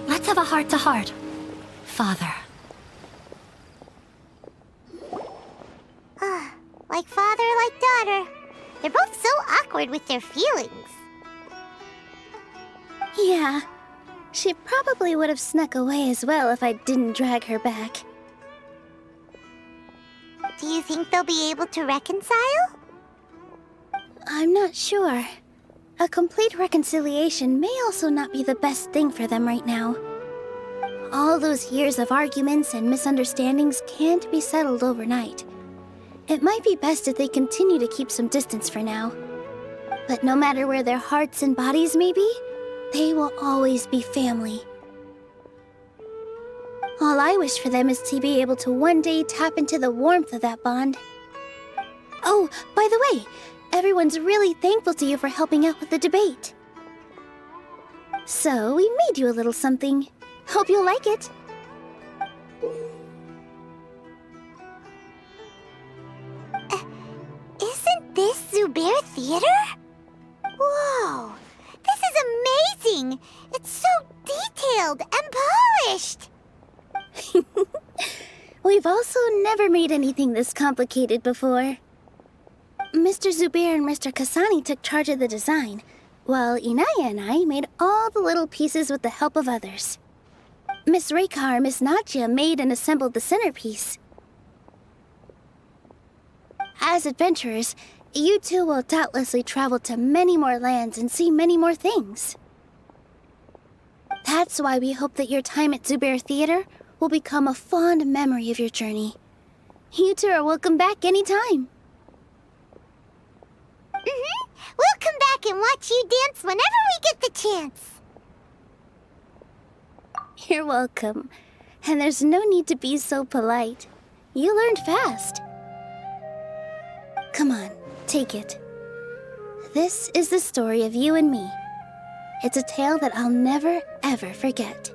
Let's have a heart-to-heart, Father. Like father, like daughter. They're both so awkward with their feelings. Yeah, she probably would have snuck away as well if I didn't drag her back. Do you think they'll be able to reconcile? I'm not sure. A complete reconciliation may also not be the best thing for them right now. All those years of arguments and misunderstandings can't be settled overnight. It might be best if they continue to keep some distance for now. But no matter where their hearts and bodies may be, they will always be family. All I wish for them is to be able to one day tap into the warmth of that bond. Oh, by the way, everyone's really thankful to you for helping out with the debate. So, we made you a little something. Hope you'll like it. Isn't this Zubayr Theater? Whoa! This is amazing! It's so detailed and polished! We've also never made anything this complicated before. Mr. Zubayr and Mr. Kasani took charge of the design, while Inaya and I made all the little pieces with the help of others. Miss Reika or Miss Nadia made and assembled the centerpiece. As adventurers, you two will doubtlessly travel to many more lands and see many more things. That's why we hope that your time at Zubayr Theater will become a fond memory of your journey. You two are welcome back anytime. We'll come back and watch you dance whenever we get the chance. You're welcome. And there's no need to be so polite. You learned fast. Come on, take it. This is the story of you and me. It's a tale that I'll never, ever forget.